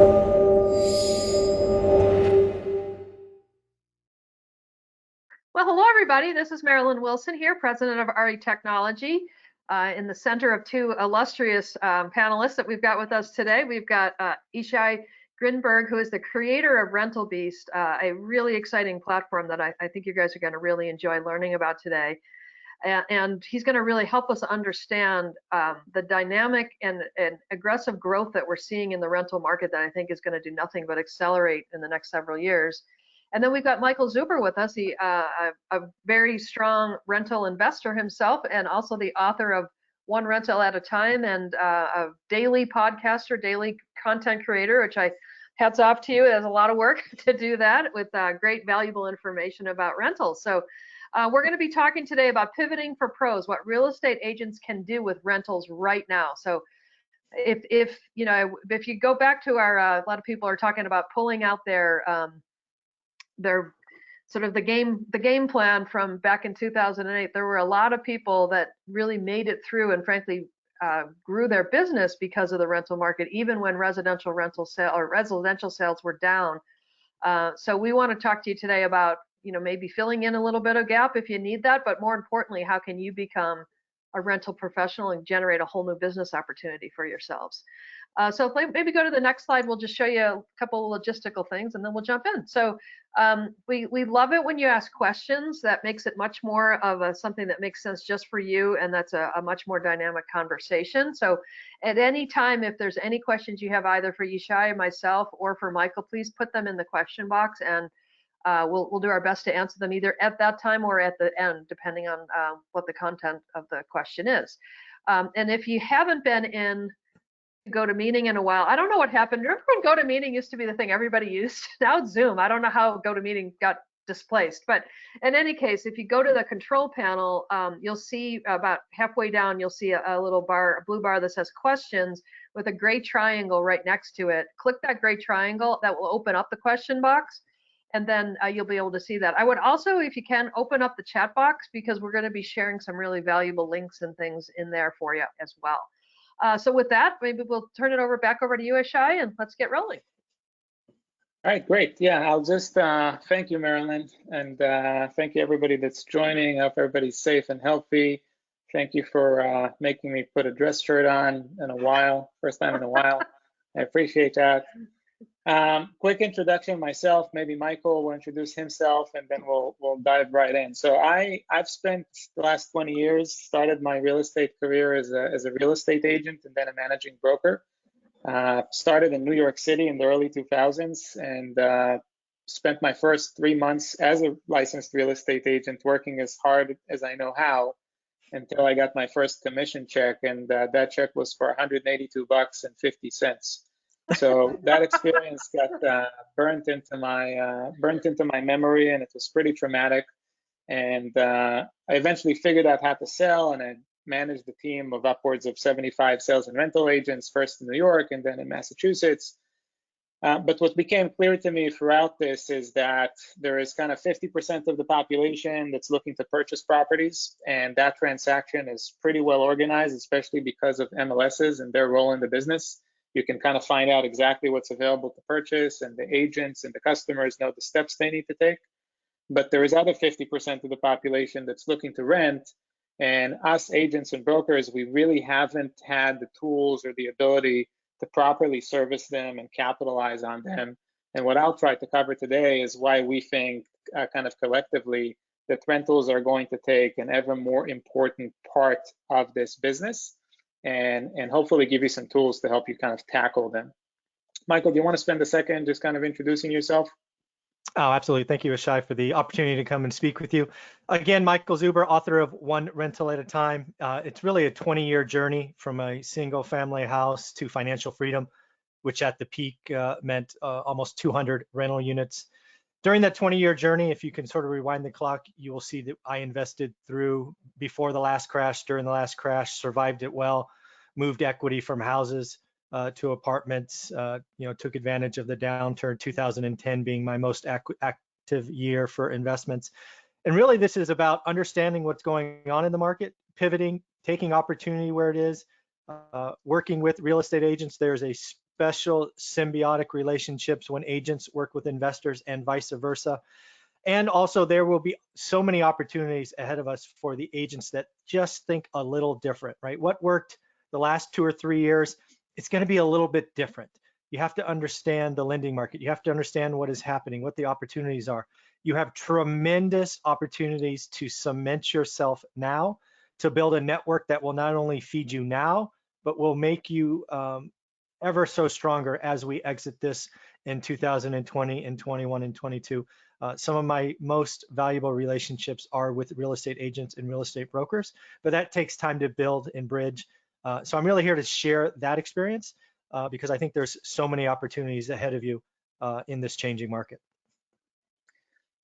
Well, hello, everybody. This is Marilyn Wilson here, president of RE Technology. In the center of two illustrious panelists that we've got with us today, we've got Ishay Grinberg, who is the creator of Rental Beast, a really exciting platform that I think you guys are going to really enjoy learning about today. And he's going to really help us understand the dynamic and aggressive growth that we're seeing in the rental market that I think is going to do nothing but accelerate in the next several years. And then we've got Michael Zuber with us, a very strong rental investor himself, and also the author of One Rental at a Time, and a daily podcaster, daily content creator, which hats off to you. It has a lot of work to do that with great valuable information about rentals. So we're going to be talking today about pivoting for pros, what real estate agents can do with rentals right now. So if you go back to our, a lot of people are talking about pulling out their sort of the game plan from back in 2008. There were a lot of people that really made it through and frankly grew their business because of the rental market, even when residential sales were down. So we want to talk to you today about maybe filling in a little bit of gap if you need that, but more importantly, how can you become a rental professional and generate a whole new business opportunity for yourselves. So maybe go to the next slide. We'll just show you a couple of logistical things and then we'll jump in. So we love it when you ask questions. That makes it much more of something that makes sense just for you, and that's a much more dynamic conversation. So at any time, if there's any questions you have either for Ishay, myself, or for Michael, please put them in the question box, and we'll do our best to answer them either at that time or at the end, depending on what the content of the question is. And if you haven't been in GoToMeeting in a while, I don't know what happened. Remember when GoToMeeting used to be the thing everybody used? Now it's Zoom. I don't know how GoToMeeting got displaced, but in any case, if you go to the control panel, you'll see about halfway down, you'll see a little bar, a blue bar that says questions with a gray triangle right next to it. Click that gray triangle. That will open up the question box, and then you'll be able to see that. I would also, if you can, open up the chat box, because we're going to be sharing some really valuable links and things in there for you as well. So with that, maybe we'll turn it back over to you, Ishay, and let's get rolling. All right, great. Yeah, I'll just thank you, Marilyn, and thank you everybody that's joining. I hope everybody's safe and healthy. Thank you for making me put a dress shirt on in a while, first time in a while. I appreciate that. Quick introduction of myself. Maybe Michael will introduce himself, and then we'll dive right in. So I've spent the last 20 years, started my real estate career as a real estate agent and then a managing broker. Started in New York City in the early 2000s, and spent my first 3 months as a licensed real estate agent working as hard as I know how until I got my first commission check, and that check was for $182.50. So that experience got burnt into my memory, and it was pretty traumatic. And I eventually figured out how to sell, and I managed a team of upwards of 75 sales and rental agents, first in New York and then in Massachusetts. But what became clear to me throughout this is that there is kind of 50% of the population that's looking to purchase properties, and that transaction is pretty well organized, especially because of MLSs and their role in the business. You can kind of find out exactly what's available to purchase, and the agents and the customers know the steps they need to take. But there is other 50% of the population that's looking to rent, and us agents and brokers, we really haven't had the tools or the ability to properly service them and capitalize on them. And what I'll try to cover today is why we think kind of collectively that rentals are going to take an ever more important part of this business, and hopefully give you some tools to help you kind of tackle them. Michael, do you want to spend a second just kind of introducing yourself? Oh, absolutely. Thank you, Ishay, for the opportunity to come and speak with you. Again, Michael Zuber, author of One Rental at a Time. It's really a 20-year journey from a single family house to financial freedom, which at the peak meant almost 200 rental units. During that 20-year journey, if you can sort of rewind the clock, you will see that I invested through before the last crash, during the last crash, survived it well, moved equity from houses to apartments, took advantage of the downturn, 2010 being my most active year for investments. And really, this is about understanding what's going on in the market, pivoting, taking opportunity where it is, working with real estate agents. There's a special symbiotic relationships when agents work with investors and vice versa. And also there will be so many opportunities ahead of us for the agents that just think a little different, right? What worked the last 2 or 3 years, it's going to be a little bit different. You have to understand the lending market. You have to understand what is happening, what the opportunities are. You have tremendous opportunities to cement yourself now, to build a network that will not only feed you now, but will make you ever so stronger as we exit this in 2020 and 21 and 22. Some of my most valuable relationships are with real estate agents and real estate brokers, but that takes time to build and bridge. So I'm really here to share that experience because I think there's so many opportunities ahead of you in this changing market.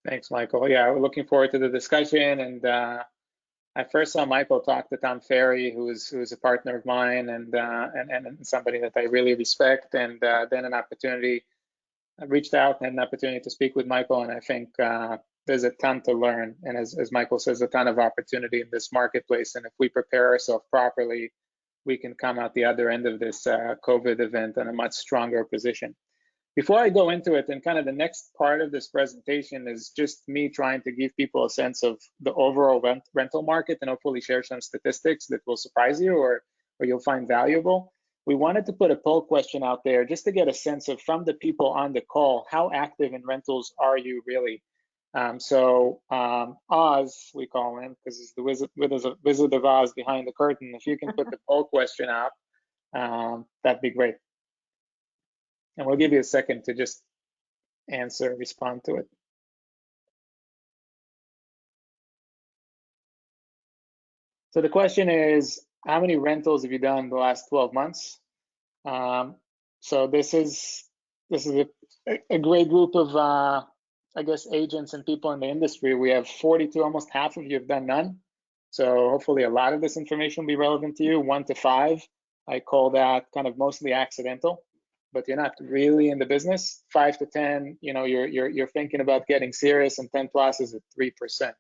Thanks, Michael. Yeah, we're looking forward to the discussion. And I first saw Michael talk to Tom Ferry, who is a partner of mine and somebody that I really respect. And then an opportunity, I reached out and an opportunity to speak with Michael. And I think there's a ton to learn. And as Michael says, a ton of opportunity in this marketplace. And if we prepare ourselves properly, we can come out the other end of this COVID event in a much stronger position. Before I go into it, and kind of the next part of this presentation is just me trying to give people a sense of the overall rental market and hopefully share some statistics that will surprise you or you'll find valuable. We wanted to put a poll question out there just to get a sense of, from the people on the call, how active in rentals are you really? Oz, we call him, because he's the Wizard of Oz behind the curtain. If you can put the poll question up, that'd be great. And we'll give you a second to just respond to it. So the question is, how many rentals have you done in the last 12 months? So this is a great group of, I guess, agents and people in the industry. We have 42, almost half of you have done none. So hopefully a lot of this information will be relevant to you. 1 to 5, I call that kind of mostly accidental, but you're not really in the business. 5 to 10, you're thinking about getting serious, and 10 plus is at 3%.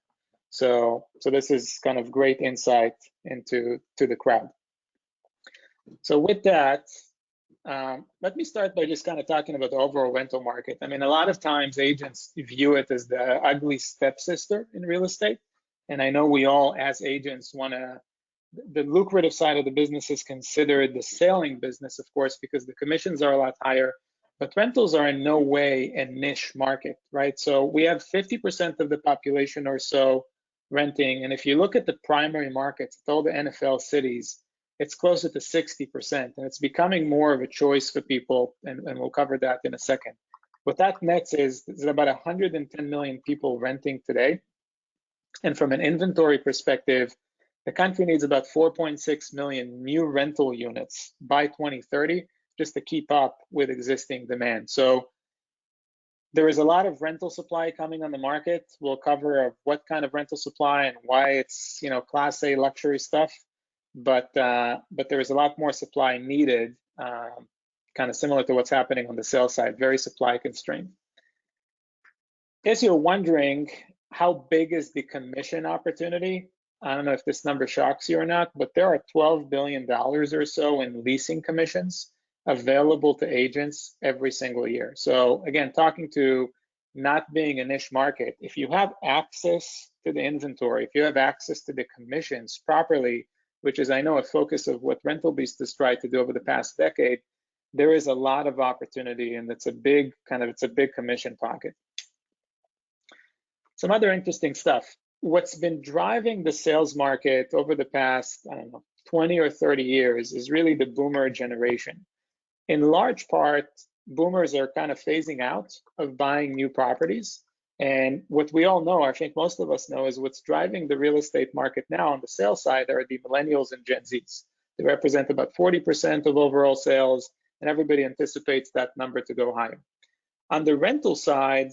So this is kind of great insight into the crowd. So with that, let me start by just kind of talking about the overall rental market. I mean, a lot of times agents view it as the ugly stepsister in real estate. And I know we all, as agents, the lucrative side of the business is considered the selling business, of course, because the commissions are a lot higher, but rentals are in no way a niche market, right? So we have 50% of the population or so renting. And if you look at the primary markets, all the NFL cities, it's closer to 60%. And it's becoming more of a choice for people. And we'll cover that in a second. What that nets is about 110 million people renting today. And from an inventory perspective, the country needs about 4.6 million new rental units by 2030 just to keep up with existing demand. So there is a lot of rental supply coming on the market. We'll cover what kind of rental supply and why it's, Class A luxury stuff. But there is a lot more supply needed, kind of similar to what's happening on the sales side, very supply constrained. Guess you're wondering, how big is the commission opportunity? I don't know if this number shocks you or not, but there are $12 billion or so in leasing commissions available to agents every single year. So again, talking to not being a niche market, if you have access to the inventory, if you have access to the commissions properly, which is, I know, a focus of what Rental Beast has tried to do over the past decade, there is a lot of opportunity, and it's a big commission pocket. Some other interesting stuff. What's been driving the sales market over the past, 20 or 30 years is really the boomer generation. In large part, boomers are kind of phasing out of buying new properties. And what we all know, I think most of us know, is what's driving the real estate market now on the sales side are the Millennials and Gen Zs. They represent about 40% of overall sales, and everybody anticipates that number to go higher. On the rental side,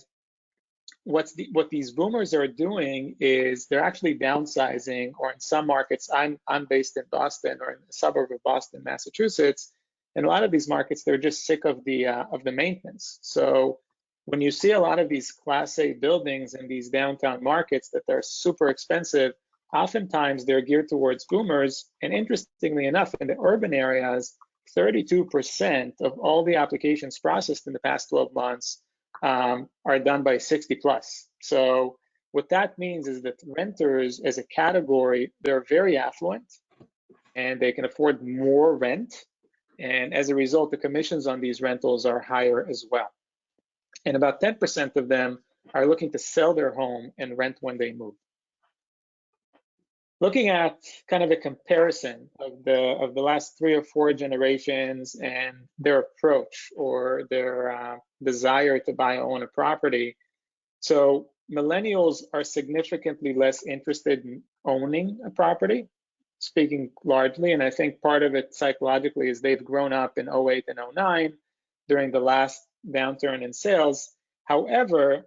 what these boomers are doing is they're actually downsizing, or in some markets, I'm based in Boston, or in the suburb of Boston, Massachusetts. In a lot of these markets, they're just sick of the maintenance. So when you see a lot of these Class A buildings in these downtown markets that are super expensive, oftentimes they're geared towards boomers. And interestingly enough, in the urban areas, 32% of all the applications processed in the past 12 months are done by 60 plus. So what that means is that renters as a category, they're very affluent and they can afford more rent. And as a result, the commissions on these rentals are higher as well. And about 10% of them are looking to sell their home and rent when they move. Looking at kind of a comparison of the last 3 or 4 generations and their approach or their desire to buy or own a property. So millennials are significantly less interested in owning a property, speaking largely, and I think part of it psychologically is they've grown up in 08 and 09 during the last downturn in sales. However,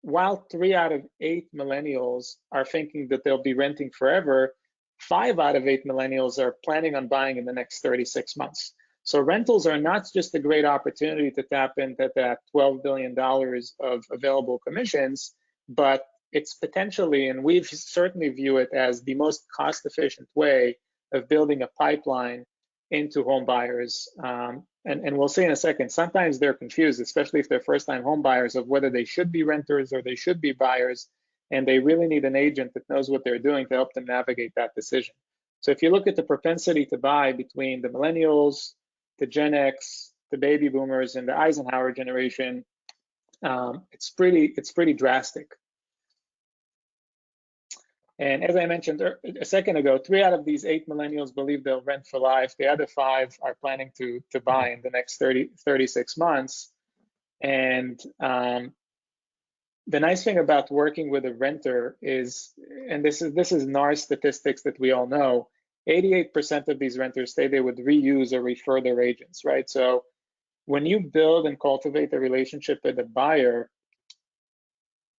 while 3 out of 8 millennials are thinking that they'll be renting forever, 5 out of 8 millennials are planning on buying in the next 36 months. So rentals are not just a great opportunity to tap into that $12 billion of available commissions, but it's potentially, and we certainly view it as the most cost-efficient way of building a pipeline into home buyers. And we'll see in a second, sometimes they're confused, especially if they're first-time home buyers, of whether they should be renters or they should be buyers, and they really need an agent that knows what they're doing to help them navigate that decision. So if you look at the propensity to buy between the millennials, the Gen X, the baby boomers, and the Eisenhower generation, it's pretty drastic. And as I mentioned a second ago, 3 out of these 8 millennials believe they'll rent for life. The other 5 are planning to buy in the next 36 months. And the nice thing about working with a renter is, and this is NAR statistics that we all know, 88% of these renters say they would reuse or refer their agents, right? So when you build and cultivate a relationship with a buyer,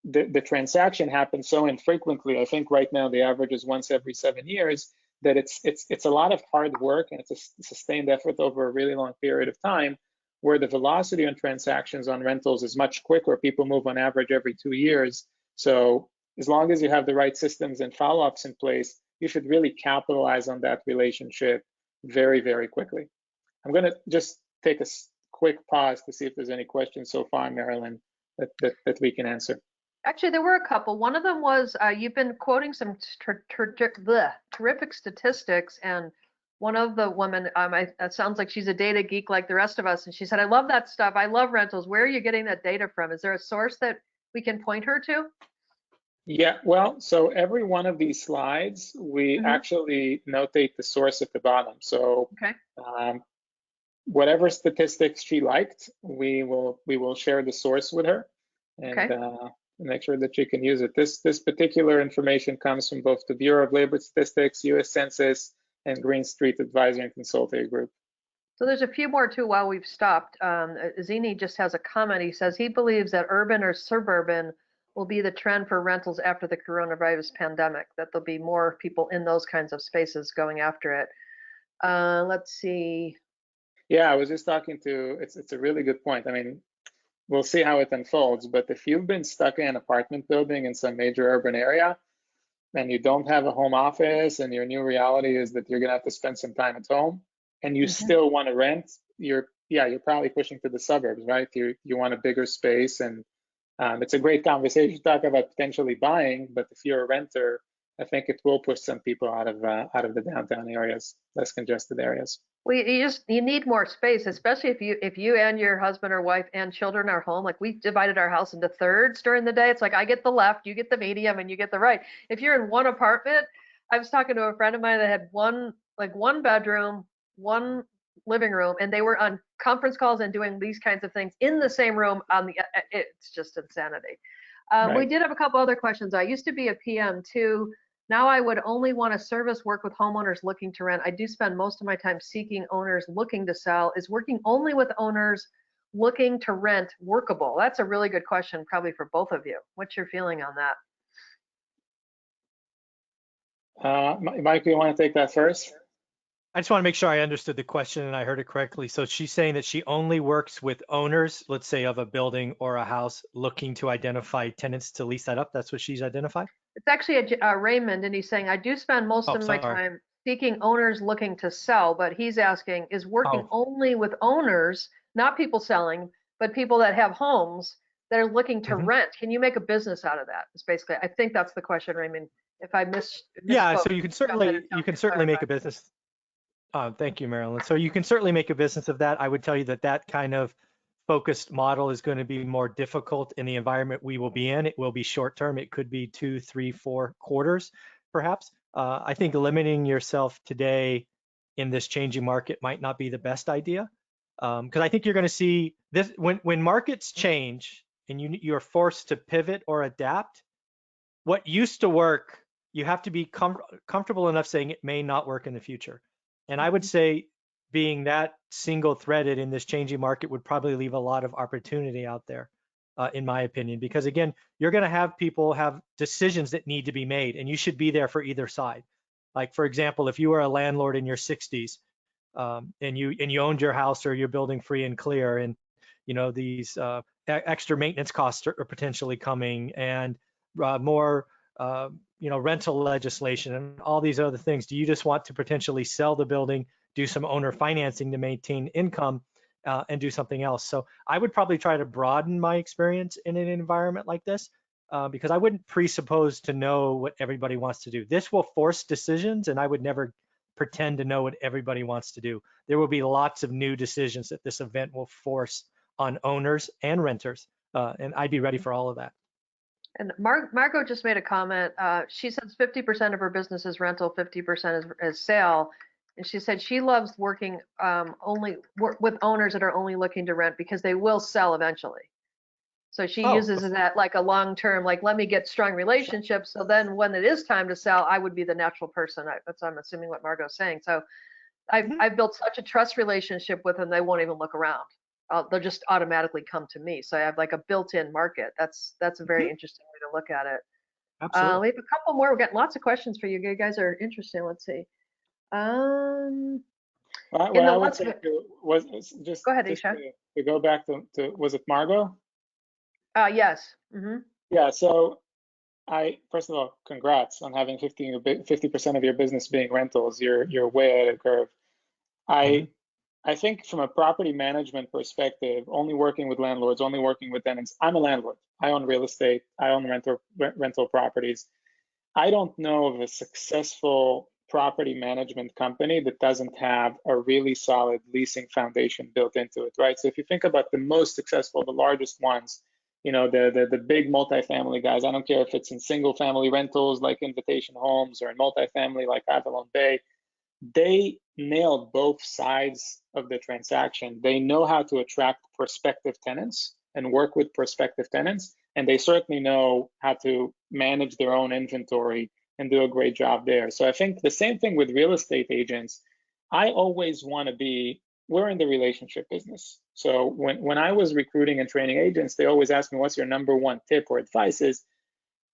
the transaction happens so infrequently. I think right now the average is once every 7 years, that it's a lot of hard work and it's a sustained effort over a really long period of time, where the velocity on transactions on rentals is much quicker. People move on average every 2 years. So as long as you have the right systems and follow-ups in place, you should really capitalize on that relationship very, very quickly. I'm going to just take a quick pause to see if there's any questions so far, Marilyn, that we can answer. Actually, there were a couple. One of them was you've been quoting some terrific statistics, and one of the women, it sounds like she's a data geek like the rest of us, and she said, I love that stuff. I love rentals. Where are you getting that data from? Is there a source that we can point her to? Yeah, well, so every one of these slides, we actually notate the source at the bottom. So whatever statistics she liked, we will share the source with her. And make sure that you can use it. This particular information comes from both the Bureau of Labor Statistics, U.S. Census, and Green Street Advisory and Consulting Group. So there's a few more too while we've stopped. Zini just has a comment. He says he believes that urban or suburban will be the trend for rentals after the coronavirus pandemic, that there'll be more people in those kinds of spaces going after it. Let's see. Yeah, I was just talking to, it's a really good point. I mean, we'll see how it unfolds, but if you've been stuck in an apartment building in some major urban area and you don't have a home office and your new reality is that you're gonna have to spend some time at home and you still want to rent, you're probably pushing to the suburbs, right? You want a bigger space, and it's a great conversation to talk about potentially buying, but if you're a renter, I think it will push some people out of the downtown areas, less congested areas. Well, you need more space, especially if you and your husband or wife and children are home. Like, we divided our house into thirds during the day. It's like I get the left, you get the medium, and you get the right. If you're in one apartment, I was talking to a friend of mine that had one bedroom, one living room, and they were on conference calls and doing these kinds of things in the same room. It's just insanity. We did have a couple other questions. I used to be a PM too. Now I would only want to service work with homeowners looking to rent. I do spend most of my time seeking owners looking to sell. Is working only with owners looking to rent workable? That's a really good question, probably for both of you. What's your feeling on that? Mike, you want to take that first? I just want to make sure I understood the question and I heard it correctly. So she's saying that she only works with owners, let's say of a building or a house, looking to identify tenants to lease that up. That's what she's identified? It's actually a Raymond, and he's saying, I do spend most of my time seeking owners looking to sell, but he's asking, is working Oh, only with owners, not people selling, but people that have homes that are looking to mhm. rent? Can you make a business out of that? It's basically, I think that's the question, Raymond. If I Yeah, misspoke, so you can jump in and certainly tell me to make clarify. a business. Thank you, Marilyn. So you can certainly make a business of that. I would tell you that that kind of focused model is going to be more difficult in the environment we will be in. It will be short term. It could be 2, 3, 4 quarters, perhaps. I think limiting yourself today in this changing market might not be the best idea, because I think you're going to see this when markets change and you're forced to pivot or adapt. What used to work, you have to be comfortable enough saying it may not work in the future. And I would say being that single threaded in this changing market would probably leave a lot of opportunity out there, in my opinion, because again, you're going to have people have decisions that need to be made, and you should be there for either side. Like, for example, if you are a landlord in your 60s, and you owned your house or your building free and clear, and these extra maintenance costs are potentially coming, and more rental legislation and all these other things. Do you just want to potentially sell the building, do some owner financing to maintain income, and do something else? So I would probably try to broaden my experience in an environment like this, because I wouldn't presuppose to know what everybody wants to do. This will force decisions, and I would never pretend to know what everybody wants to do. There will be lots of new decisions that this event will force on owners and renters, and I'd be ready for all of that. And Margot just made a comment. She says 50% of her business is rental, 50% is sale. And she said she loves working with owners that are only looking to rent because they will sell eventually. So she Oh, uses that like a long-term, like, let me get strong relationships. So then when it is time to sell, I would be the natural person. That's, I'm assuming, what Margot's saying. So I've built such a trust relationship with them, they won't even look around. They'll just automatically come to me. So I have like a built-in market. That's a very interesting way to look at it. absolutely. We have a couple more. We're getting lots of questions for you. You guys are interesting. Let's see. What In the I would Las say was Go ahead, just Isha. to go back to was it Margot? Yes. Hmm. Yeah. So first of all, congrats on having 50% of your business being rentals. You're way ahead of the curve. Hmm. I think from a property management perspective, only working with landlords, only working with tenants. I'm a landlord. I own real estate. I own rental properties. I don't know of a successful property management company that doesn't have a really solid leasing foundation built into it, right? So if you think about the most successful, the largest ones, the big multifamily guys, I don't care if it's in single family rentals like Invitation Homes or in multifamily like Avalon Bay, they nailed both sides of the transaction. They know how to attract prospective tenants and work with prospective tenants, and they certainly know how to manage their own inventory and do a great job there. So I think the same thing with real estate agents. I always want to be, we're in the relationship business. So when I was recruiting and training agents, they always ask me, what's your number one tip or advice? Is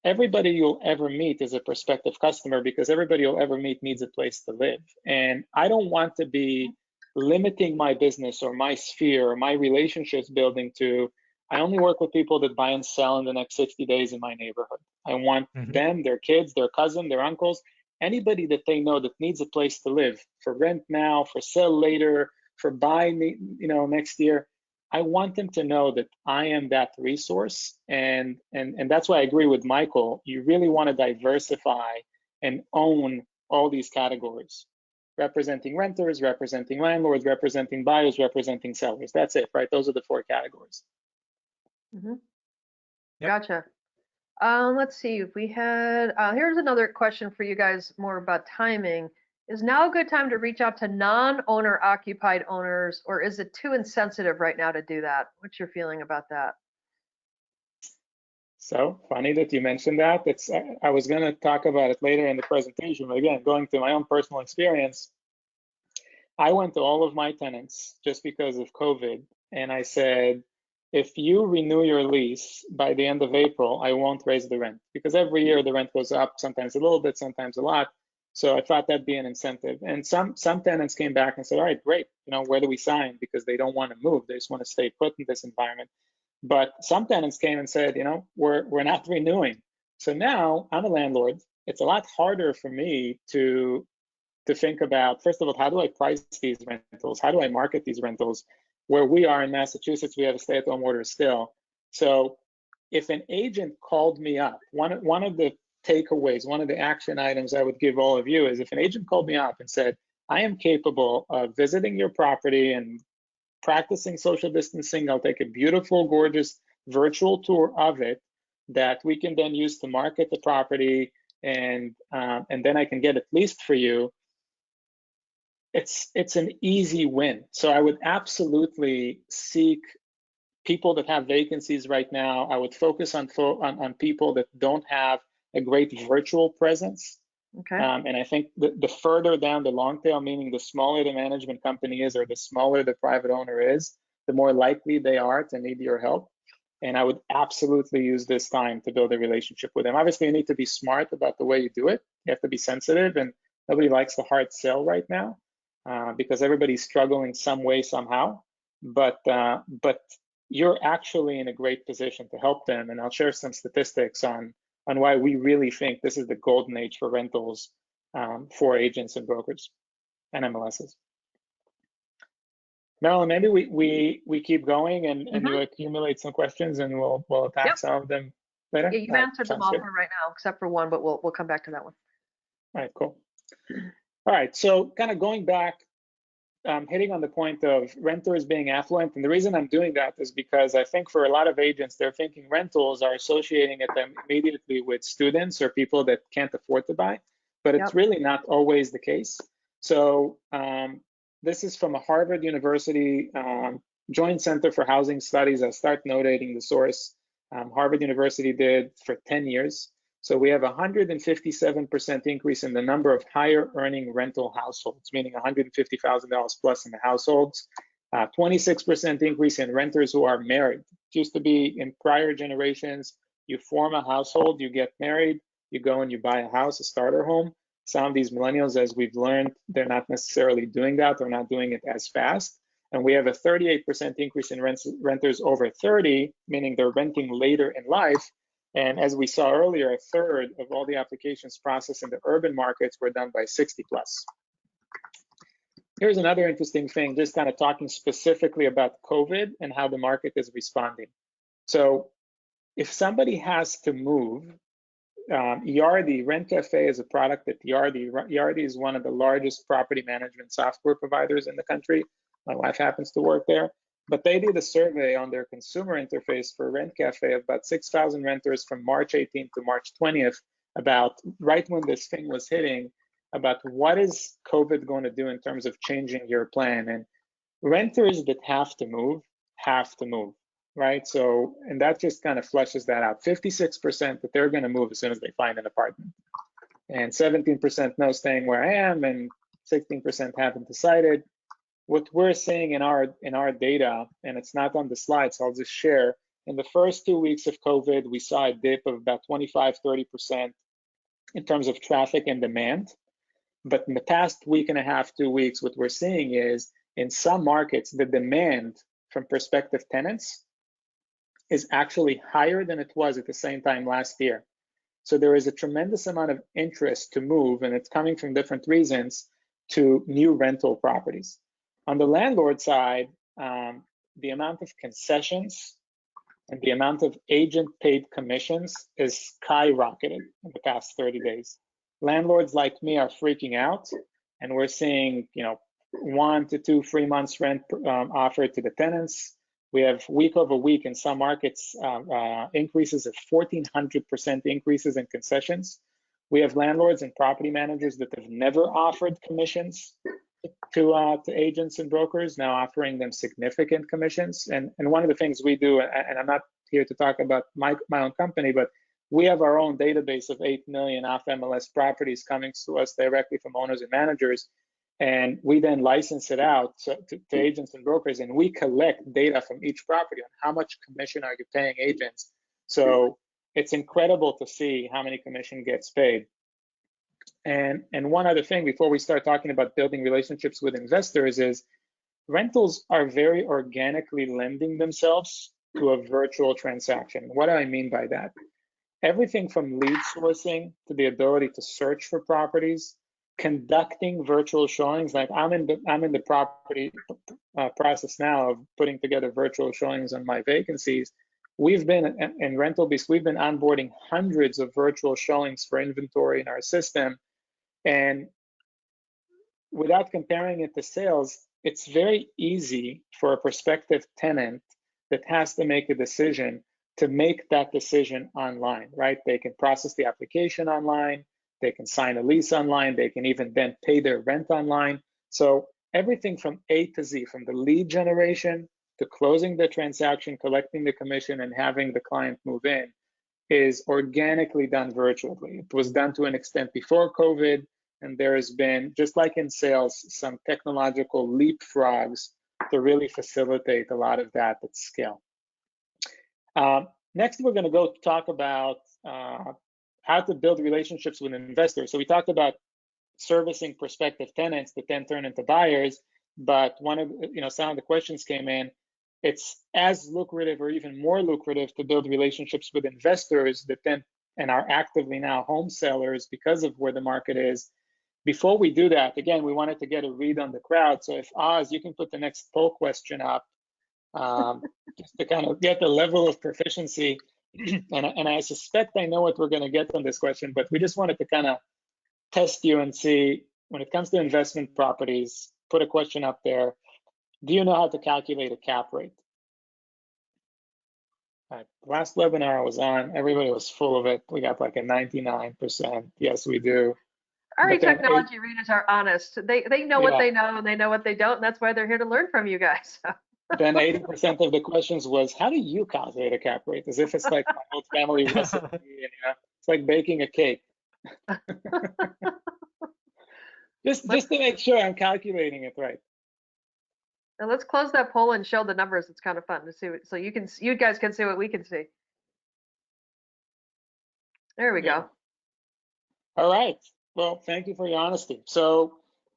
everybody you'll ever meet is a prospective customer, because everybody you'll ever meet needs a place to live. And I don't want to be limiting my business or my sphere or my relationships building to, I only work with people that buy and sell in the next 60 days in my neighborhood. I want Hmm. them, their kids, their cousin, their uncles, anybody that they know that needs a place to live, for rent now, for sale later, for buy next year. I want them to know that I am that resource, and that's why I agree with Michael. You really want to diversify and own all these categories, representing renters, representing landlords, representing buyers, representing sellers. That's it, right? Those are the 4 categories. Hmm. Yep. Gotcha. Let's see if we had, here's another question for you guys, more about timing. Is now a good time to reach out to non-owner occupied owners, or is it too insensitive right now to do that? What's your feeling about that? So funny that you mentioned that. I was going to talk about it later in the presentation, but again, going to my own personal experience, I went to all of my tenants just because of COVID, and I said, if you renew your lease by the end of April, I won't raise the rent, because every year the rent goes up, sometimes a little bit, sometimes a lot. So I thought that'd be an incentive. And some tenants came back and said, all right, great, where do we sign? Because they don't want to move. They just want to stay put in this environment. But some tenants came and said, we're not renewing. So now I'm a landlord. It's a lot harder for me to to think about, first of all, how do I price these rentals? How do I market these rentals? Where we are in Massachusetts, we have a stay-at-home order still. So if an agent called me up, one of the takeaways, one of the action items I would give all of you is if an agent called me up and said, I am capable of visiting your property and practicing social distancing, I'll take a beautiful, gorgeous virtual tour of it that we can then use to market the property, and then I can get at least for you, it's an easy win. So I would absolutely seek people that have vacancies right now. I would focus on people that don't have a great virtual presence. Okay. And I think the further down the long tail, meaning the smaller the management company is or the smaller the private owner is, the more likely they are to need your help. And I would absolutely use this time to build a relationship with them. Obviously, you need to be smart about the way you do it. You have to be sensitive, and nobody likes the hard sell right now because everybody's struggling some way, somehow. But you're actually in a great position to help them. And I'll share some statistics on why we really think this is the golden age for rentals for agents and brokers and MLSs. Marilyn, maybe we keep going and you accumulate some questions and we'll attack some of them later. Yeah, you've answered them all for right now, except for one, but we'll come back to that one. All right, cool. All right, so kind of going back, hitting on the point of renters being affluent, and the reason I'm doing that is because I think for a lot of agents, they're thinking rentals are associating them immediately with students or people that can't afford to buy, but it's really not always the case. So this is from a Harvard University Joint Center for Housing Studies. I'll start notating the source. Harvard University did for 10 years. So we have a 157% increase in the number of higher earning rental households, meaning $150,000 plus in the households. 26% increase in renters who are married. It used to be in prior generations, you form a household, you get married, you go and you buy a house, a starter home. Some of these millennials, as we've learned, they're not necessarily doing that or not doing it as fast. And we have a 38% increase in renters over 30, meaning they're renting later in life. And as we saw earlier, a third of all the applications processed in the urban markets were done by 60 plus. Here's another interesting thing, just kind of talking specifically about COVID and how the market is responding. So if somebody has to move, Yardi, Rent Cafe is a product that Yardi is one of the largest property management software providers in the country. My wife happens to work there. But they did a survey on their consumer interface for Rent Cafe of about 6,000 renters from March 18th to March 20th about right when this thing was hitting, about what is COVID going to do in terms of changing your plan. And renters that have to move, right? So, and that just kind of fleshes that out. 56% that they're going to move as soon as they find an apartment. And 17% no, staying where I am, and 16% haven't decided. What we're seeing in our data, and it's not on the slide, so I'll just share, in the first 2 weeks of COVID, we saw a dip of about 25-30% in terms of traffic and demand. But in the past week and a half, 2 weeks, what we're seeing is in some markets, the demand from prospective tenants is actually higher than it was at the same time last year. So there is a tremendous amount of interest to move, and it's coming from different reasons, to new rental properties. On the landlord side, the amount of concessions and the amount of agent-paid commissions is skyrocketed in the past 30 days. Landlords like me are freaking out, and we're seeing, 1 to 2 free months rent offered to the tenants. We have week over week in some markets increases of 1,400% increases in concessions. We have landlords and property managers that have never offered commissions to agents and brokers, now offering them significant commissions. And one of the things we do, and I'm not here to talk about my own company, but we have our own database of 8 million off MLS properties coming to us directly from owners and managers. And we then license it out to agents and brokers, and we collect data from each property on how much commission are you paying agents. So it's incredible to see how many commission gets paid. And one other thing before we start talking about building relationships with investors is rentals are very organically lending themselves to a virtual transaction. What do I mean by that? Everything from lead sourcing to the ability to search for properties conducting virtual showings. Like I'm in the property process now of putting together virtual showings on my vacancies. We've been in Rental Beast, we've been onboarding hundreds of virtual showings for inventory in our system. And without comparing it to sales, it's very easy for a prospective tenant that has to make a decision to make that decision online, right? They can process the application online, they can sign a lease online, they can even then pay their rent online. So everything from A to Z, from the lead generation to closing the transaction, collecting the commission, and having the client move in is organically done virtually. It was done to an extent before COVID, and there has been, just like in sales, some technological leapfrogs to really facilitate a lot of that at scale. Next, we're going to go talk about how to build relationships with investors. So we talked about servicing prospective tenants that then turn into buyers, but one of some of the questions came in. It's as lucrative or even more lucrative to build relationships with investors that then and are actively now home sellers because of where the market is. Before we do that, again, we wanted to get a read on the crowd. So if Oz, you can put the next poll question up, just to kind of get the level of proficiency. And I suspect I know what we're going to get on this question, but we just wanted to kind of test you and see, when it comes to investment properties, put a question up there. Do you know how to calculate a cap rate? Last webinar I was on, everybody was full of it. We got like a 99%. Yes, we do. Our technology readers are honest. They know what they know and they know what they don't, and that's why they're here to learn from you guys. Then 80% of the questions was, how do you calculate a cap rate? As if it's like my old family recipe, and, it's like baking a cake. just to make sure I'm calculating it right. Now let's close that poll and show the numbers. It's kind of fun to see, so you guys can see what we can see. There we go. All right. Well, thank you for your honesty. So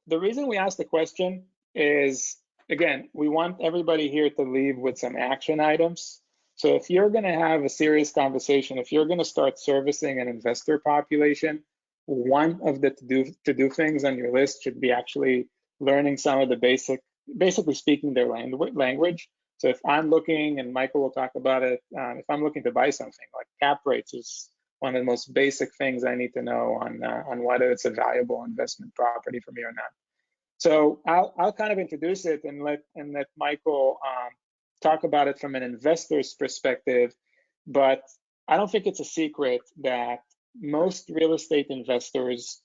the reason we asked the question is, again, we want everybody here to leave with some action items. So if you're going to have a serious conversation, if you're going to start servicing an investor population, one of the to-do things on your list should be actually learning some of the basically speaking their language. So if I'm looking, and Michael will talk about it, if I'm looking to buy something, like cap rates is one of the most basic things I need to know on whether it's a valuable investment property for me or not. So I'll kind of introduce it and let Michael talk about it from an investor's perspective. But I don't think it's a secret that most real estate investors,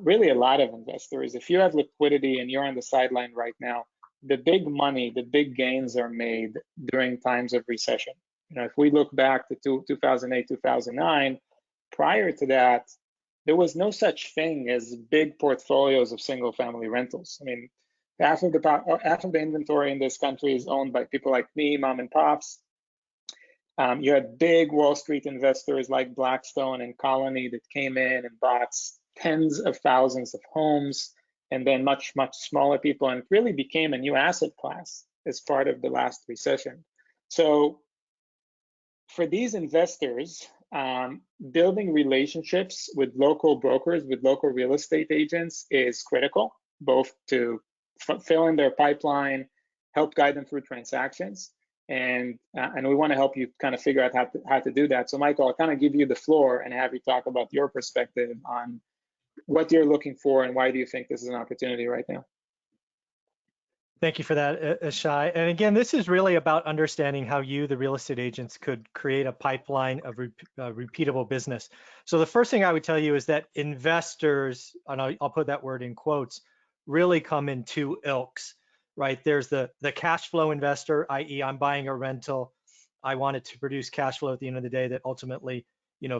really a lot of investors, if you have liquidity and you're on the sideline right now, the big money, the big gains are made during times of recession. If we look back to 2008, 2009, prior to that, there was no such thing as big portfolios of single-family rentals. I mean, half of the inventory in this country is owned by people like me, mom and pops. You had big Wall Street investors like Blackstone and Colony that came in and bought tens of thousands of homes, and then much smaller people, and it really became a new asset class as part of the last recession. So for these investors, building relationships with local brokers, with local real estate agents is critical, both to fill in their pipeline, help guide them through transactions, and we want to help you kind of figure out how to do that. So Michael, I'll kind of give you the floor and have you talk about your perspective on what you're looking for and why do you think this is an opportunity right now. Thank you for that, Ishay. And again, this is really about understanding how you, the real estate agents, could create a pipeline of repeatable business. So the first thing I would tell you is that investors, and I'll put that word in quotes, really come in two ilks, right? There's the cash flow investor, i.e. I'm buying a rental. I want it to produce cash flow at the end of the day that ultimately,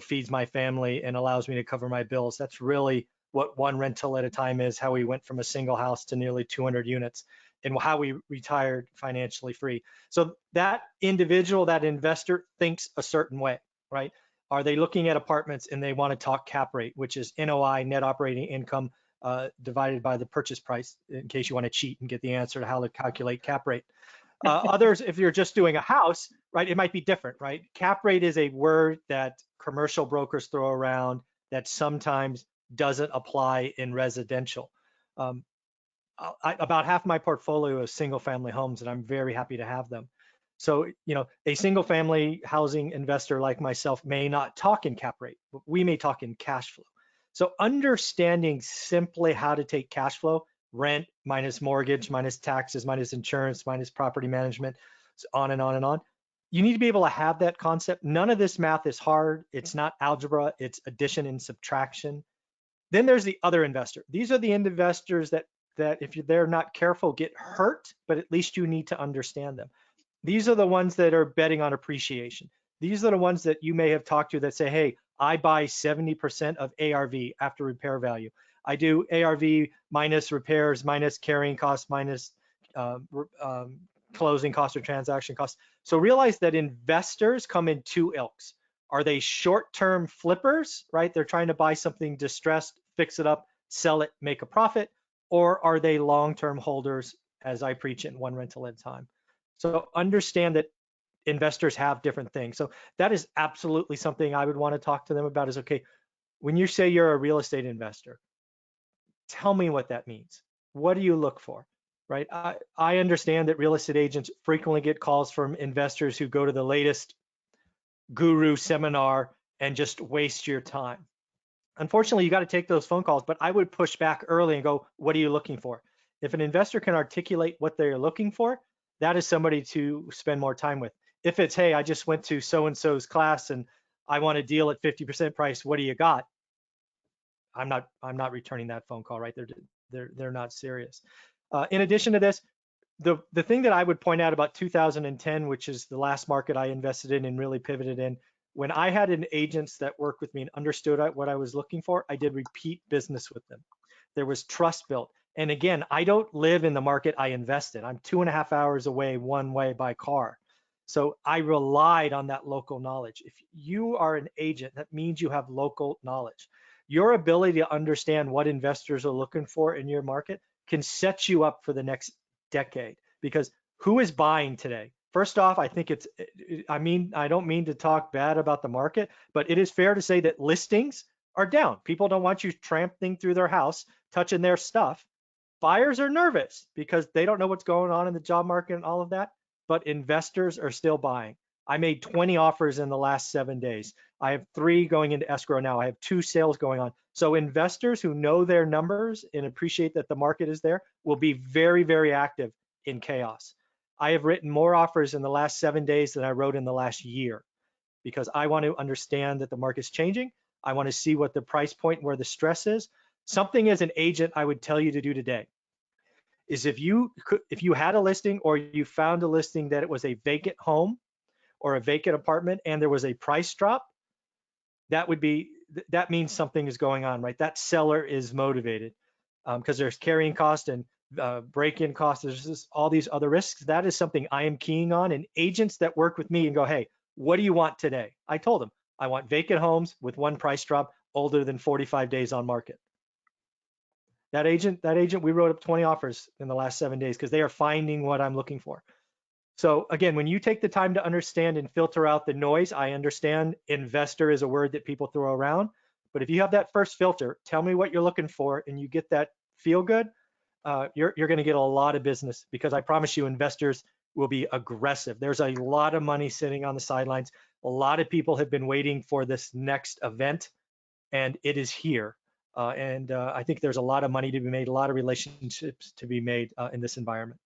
feeds my family and allows me to cover my bills. That's really what one rental at a time is, how we went from a single house to nearly 200 units. And how we retired financially free. So that individual, that investor thinks a certain way, right? Are they looking at apartments and they want to talk cap rate, which is NOI, net operating income, divided by the purchase price, in case you want to cheat and get the answer to how to calculate cap rate. Others, if you're just doing a house, right, it might be different, right? Cap rate is a word that commercial brokers throw around that sometimes doesn't apply in residential. About half my portfolio is single family homes, and I'm very happy to have them. So, a single family housing investor like myself may not talk in cap rate, but we may talk in cash flow. So understanding simply how to take cash flow, rent minus mortgage, minus taxes, minus insurance, minus property management, on and on and on. You need to be able to have that concept. None of this math is hard. It's not algebra, it's addition and subtraction. Then there's the other investor. These are the investors that if they're not careful, get hurt, but at least you need to understand them. These are the ones that are betting on appreciation. These are the ones that you may have talked to that say, hey, I buy 70% of ARV after repair value. I do ARV minus repairs, minus carrying costs, minus closing costs or transaction costs. So realize that investors come in two ilks. Are they short-term flippers, right? They're trying to buy something distressed, fix it up, sell it, make a profit. Or are they long-term holders, as I preach in one rental at a time? So understand that investors have different things. So that is absolutely something I would want to talk to them about is, okay, when you say you're a real estate investor, tell me what that means. What do you look for, right? I understand that real estate agents frequently get calls from investors who go to the latest guru seminar and just waste your time. Unfortunately, you got to take those phone calls, but I would push back early and go, what are you looking for? If an investor can articulate what they're looking for, that is somebody to spend more time with. If it's, hey, I just went to so-and-so's class and I want a deal at 50% price, what do you got? I'm not returning that phone call, right? They're not serious. In addition to this, the thing that I would point out about 2010, which is the last market I invested in and really pivoted in, when I had an agents that worked with me and understood what I was looking for, I did repeat business with them. There was trust built. And again, I don't live in the market I invest in. I'm 2.5 hours away one way by car. So I relied on that local knowledge. If you are an agent, that means you have local knowledge. Your ability to understand what investors are looking for in your market can set you up for the next decade, because who is buying today? First off, I think I don't mean to talk bad about the market, but it is fair to say that listings are down. People don't want you tramping through their house, touching their stuff. Buyers are nervous because they don't know what's going on in the job market and all of that, but investors are still buying. I made 20 offers in the last 7 days. I have 3 going into escrow now. I have 2 sales going on. So investors who know their numbers and appreciate that the market is there will be very, very active in chaos. I have written more offers in the last 7 days than I wrote in the last year, because I want to understand that the market's changing. I want to see what the price point, where the stress is. Something as an agent I would tell you to do today is if you had a listing or you found a listing that it was a vacant home or a vacant apartment and there was a price drop, that means something is going on, right? That seller is motivated because there's carrying cost and break-in costs. There's just all these other risks. That is something I am keying on. And agents that work with me and go, hey, what do you want today? I told them, I want vacant homes with 1 price drop older than 45 days on market. That agent, we wrote up 20 offers in the last 7 days because they are finding what I'm looking for. So again, when you take the time to understand and filter out the noise, I understand investor is a word that people throw around, but if you have that first filter, tell me what you're looking for, and you get that feel good, you're going to get a lot of business, because I promise you investors will be aggressive. There's a lot of money sitting on the sidelines. A lot of people have been waiting for this next event, and it is here. I think there's a lot of money to be made, a lot of relationships to be made in this environment.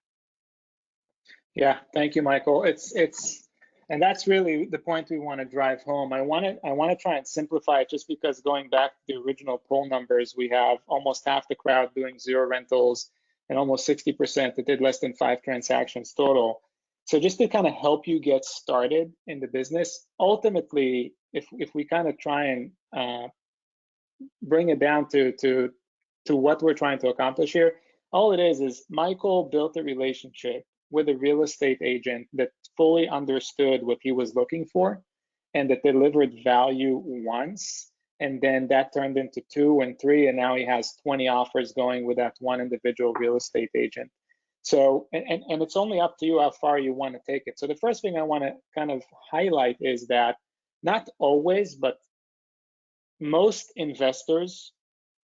Yeah, thank you, Michael. And that's really the point we want to drive home. I want to try and simplify it, just because going back to the original poll numbers, we have almost half the crowd doing 0 rentals and almost 60% that did less than 5 transactions total. So just to kind of help you get started in the business, ultimately, if we kind of try and bring it down to what we're trying to accomplish here, all it is Michael built a relationship with a real estate agent that fully understood what he was looking for and that delivered value once, and then that turned into 2 and 3, and now he has 20 offers going with that one individual real estate agent. So, and it's only up to you how far you want to take it. So the first thing I want to kind of highlight is that not always, but most investors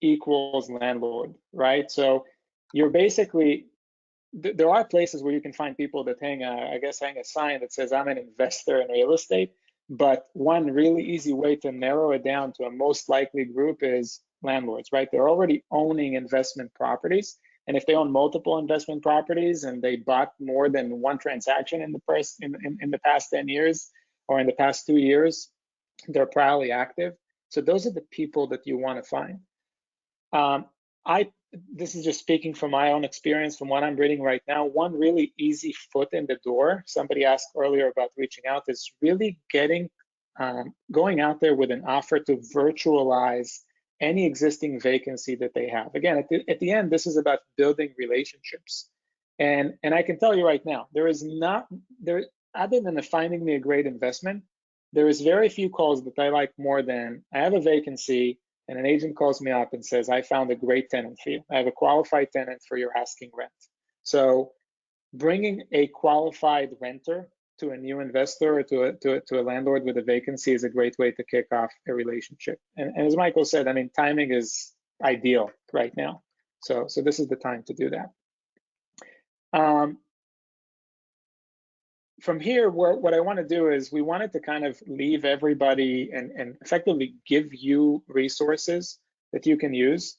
equals landlord, right? So you're basically, there are places where you can find people that hang a sign that says I'm an investor in real estate. But one really easy way to narrow it down to a most likely group is landlords, right? They're already owning investment properties. And if they own multiple investment properties and they bought more than one transaction in the past 10 years or in the past 2 years, they're probably active. So those are the people that you want to find. This is just speaking from my own experience, from what I'm reading right now. One really easy foot in the door, somebody asked earlier about reaching out, is really going out there with an offer to virtualize any existing vacancy that they have. Again, at the end, this is about building relationships. And I can tell you right now, other than finding me a great investment, there is very few calls that I like more than I have a vacancy and an agent calls me up and says, I found a great tenant for you. I have a qualified tenant for your asking rent. So bringing a qualified renter to a new investor or to a landlord with a vacancy is a great way to kick off a relationship. And as Michael said, I mean, timing is ideal right now. So this is the time to do that. From here, what I want to do is we wanted to kind of leave everybody and effectively give you resources that you can use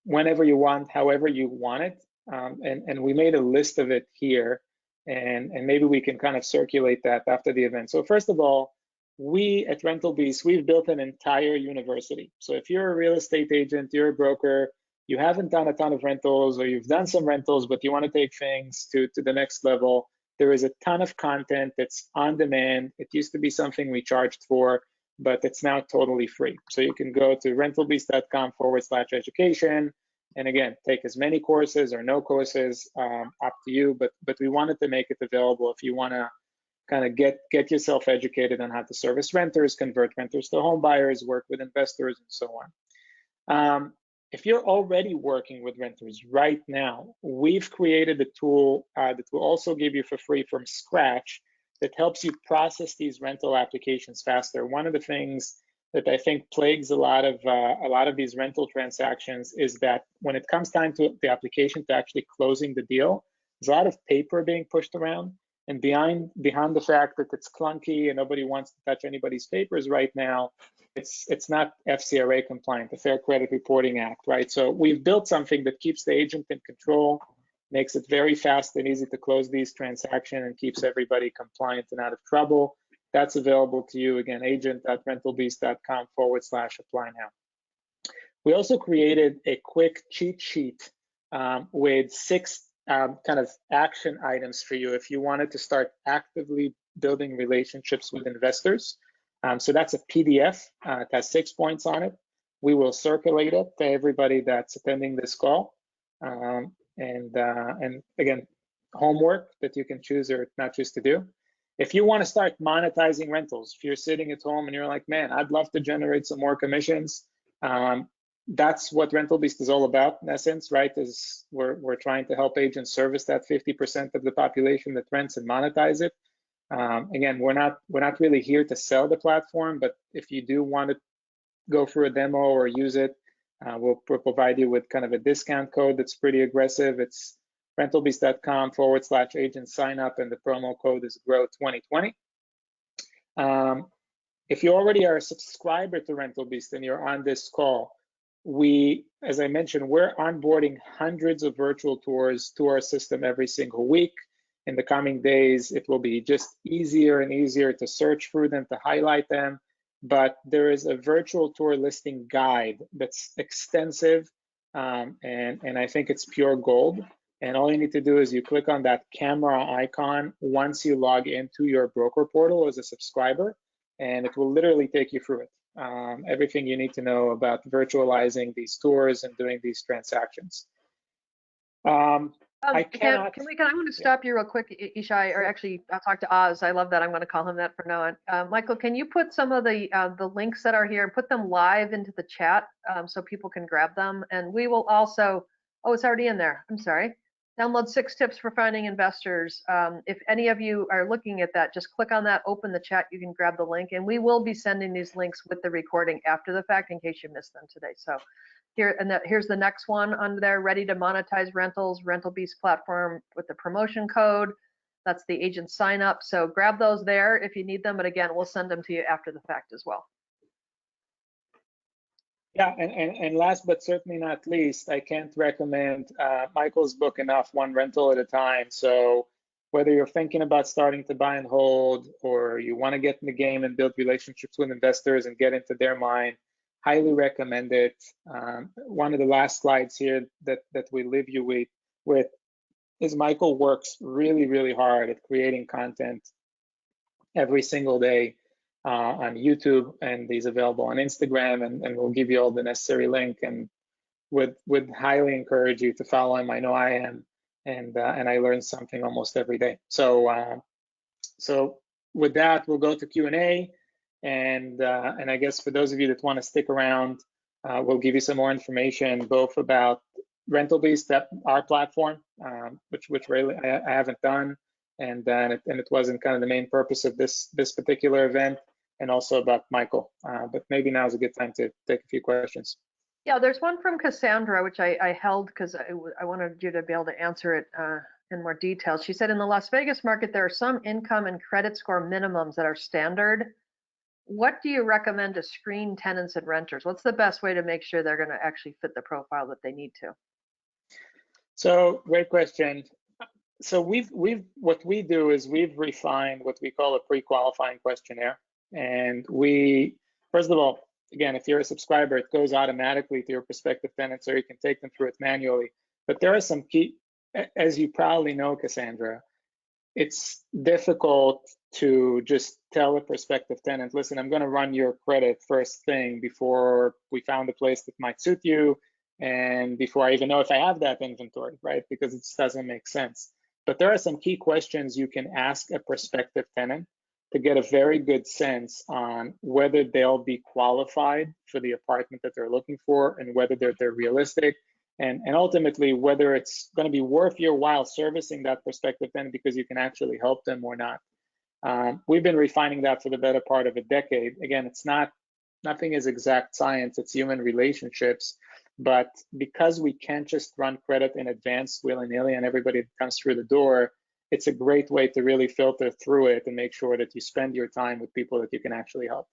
whenever you want, however you want it. And we made a list of it here, and maybe we can kind of circulate that after the event. So first of all, we at Rental Beast, we've built an entire university. So if you're a real estate agent, you're a broker, you haven't done a ton of rentals, or you've done some rentals, but you want to take things to the next level, there is a ton of content that's on demand. It used to be something we charged for, but it's now totally free. So you can go to rentalbeast.com/education. And again, take as many courses or no courses, up to you. But we wanted to make it available if you want to kind of get yourself educated on how to service renters, convert renters to home buyers, work with investors, and so on. If you're already working with renters right now, we've created a tool that will also give you for free from scratch that helps you process these rental applications faster. One of the things that I think plagues a lot of these rental transactions is that when it comes time to the application to actually closing the deal, there's a lot of paper being pushed around. And behind the fact that it's clunky and nobody wants to touch anybody's papers right now, it's not FCRA compliant, the Fair Credit Reporting Act, right? So we've built something that keeps the agent in control, makes it very fast and easy to close these transactions, and keeps everybody compliant and out of trouble. That's available to you, again, agent.rentalbeast.com/apply now. We also created a quick cheat sheet with 6 kind of action items for you if you wanted to start actively building relationships with investors. So that's a PDF. It has 6 points on it. We will circulate it to everybody that's attending this call. And again, homework that you can choose or not choose to do. If you want to start monetizing rentals, if you're sitting at home and you're like, man, I'd love to generate some more commissions, that's what Rental Beast is all about, in essence, right? Is we're trying to help agents service that 50% of the population that rents and monetize it. Again, we're not really here to sell the platform, but if you do want to go through a demo or use it, we'll provide you with kind of a discount code that's pretty aggressive. It's rentalbeast.com/agent sign up, and the promo code is GROW2020. If you already are a subscriber to Rental Beast and you're on this call, as I mentioned, we're onboarding hundreds of virtual tours to our system every single week. In the coming days, it will be just easier and easier to search through them, to highlight them. But there is a virtual tour listing guide that's extensive, and I think it's pure gold. And all you need to do is you click on that camera icon once you log into your broker portal as a subscriber, and it will literally take you through it. Everything you need to know about virtualizing these tours and doing these transactions. I want to stop you real quick, Ishay, or actually I'll talk to Oz. I love that. I'm going to call him that from now on. Michael, can you put some of the links that are here and put them live into the chat so people can grab them? And we will also, it's already in there. I'm sorry. Download 6 tips for finding investors. If any of you are looking at that, just click on that, open the chat, you can grab the link, and we will be sending these links with the recording after the fact in case you missed them today. So Here, and here's the next one under there, ready to monetize rentals, Rental Beast platform with the promotion code. That's the agent sign up. So grab those there if you need them. But again, we'll send them to you after the fact as well. Yeah, and last but certainly not least, I can't recommend Michael's book enough, One Rental at a Time. So whether you're thinking about starting to buy and hold, or you want to get in the game and build relationships with investors and get into their mind, highly recommend it. One of the last slides here that we leave you with is Michael works really, really hard at creating content every single day on YouTube, and he's available on Instagram, and we'll give you all the necessary link, and would highly encourage you to follow him. I know I am, and I learn something almost every day. So so with that, we'll go to Q&A, and I guess for those of you that want to stick around, we'll give you some more information both about Rental Beast, our platform, which really I haven't done, and it wasn't kind of the main purpose of this particular event, and also about Michael. But maybe now is a good time to take a few questions. Yeah, there's one from Cassandra, which I held because I wanted you to be able to answer it in more detail. She said, in the Las Vegas market, there are some income and credit score minimums that are standard. What do you recommend to screen tenants and renters? What's the best way to make sure they're going to actually fit the profile that they need to? So great question. So what we do is we've refined what we call a pre-qualifying questionnaire. And we, first of all, again, if you're a subscriber, it goes automatically to your prospective tenants, or you can take them through it manually. But there are some key, as you probably know, Cassandra, it's difficult to just tell a prospective tenant, listen, I'm going to run your credit first thing before we found a place that might suit you, and before I even know if I have that inventory, right? Because it just doesn't make sense. But there are some key questions you can ask a prospective tenant to get a very good sense on whether they'll be qualified for the apartment that they're looking for, and whether they're realistic, and ultimately whether it's going to be worth your while servicing that prospective tenant because you can actually help them or not. We've been refining that for the better part of a decade. Again, nothing is exact science, it's human relationships. But because we can't just run credit in advance willy-nilly and everybody that comes through the door, it's a great way to really filter through it and make sure that you spend your time with people that you can actually help.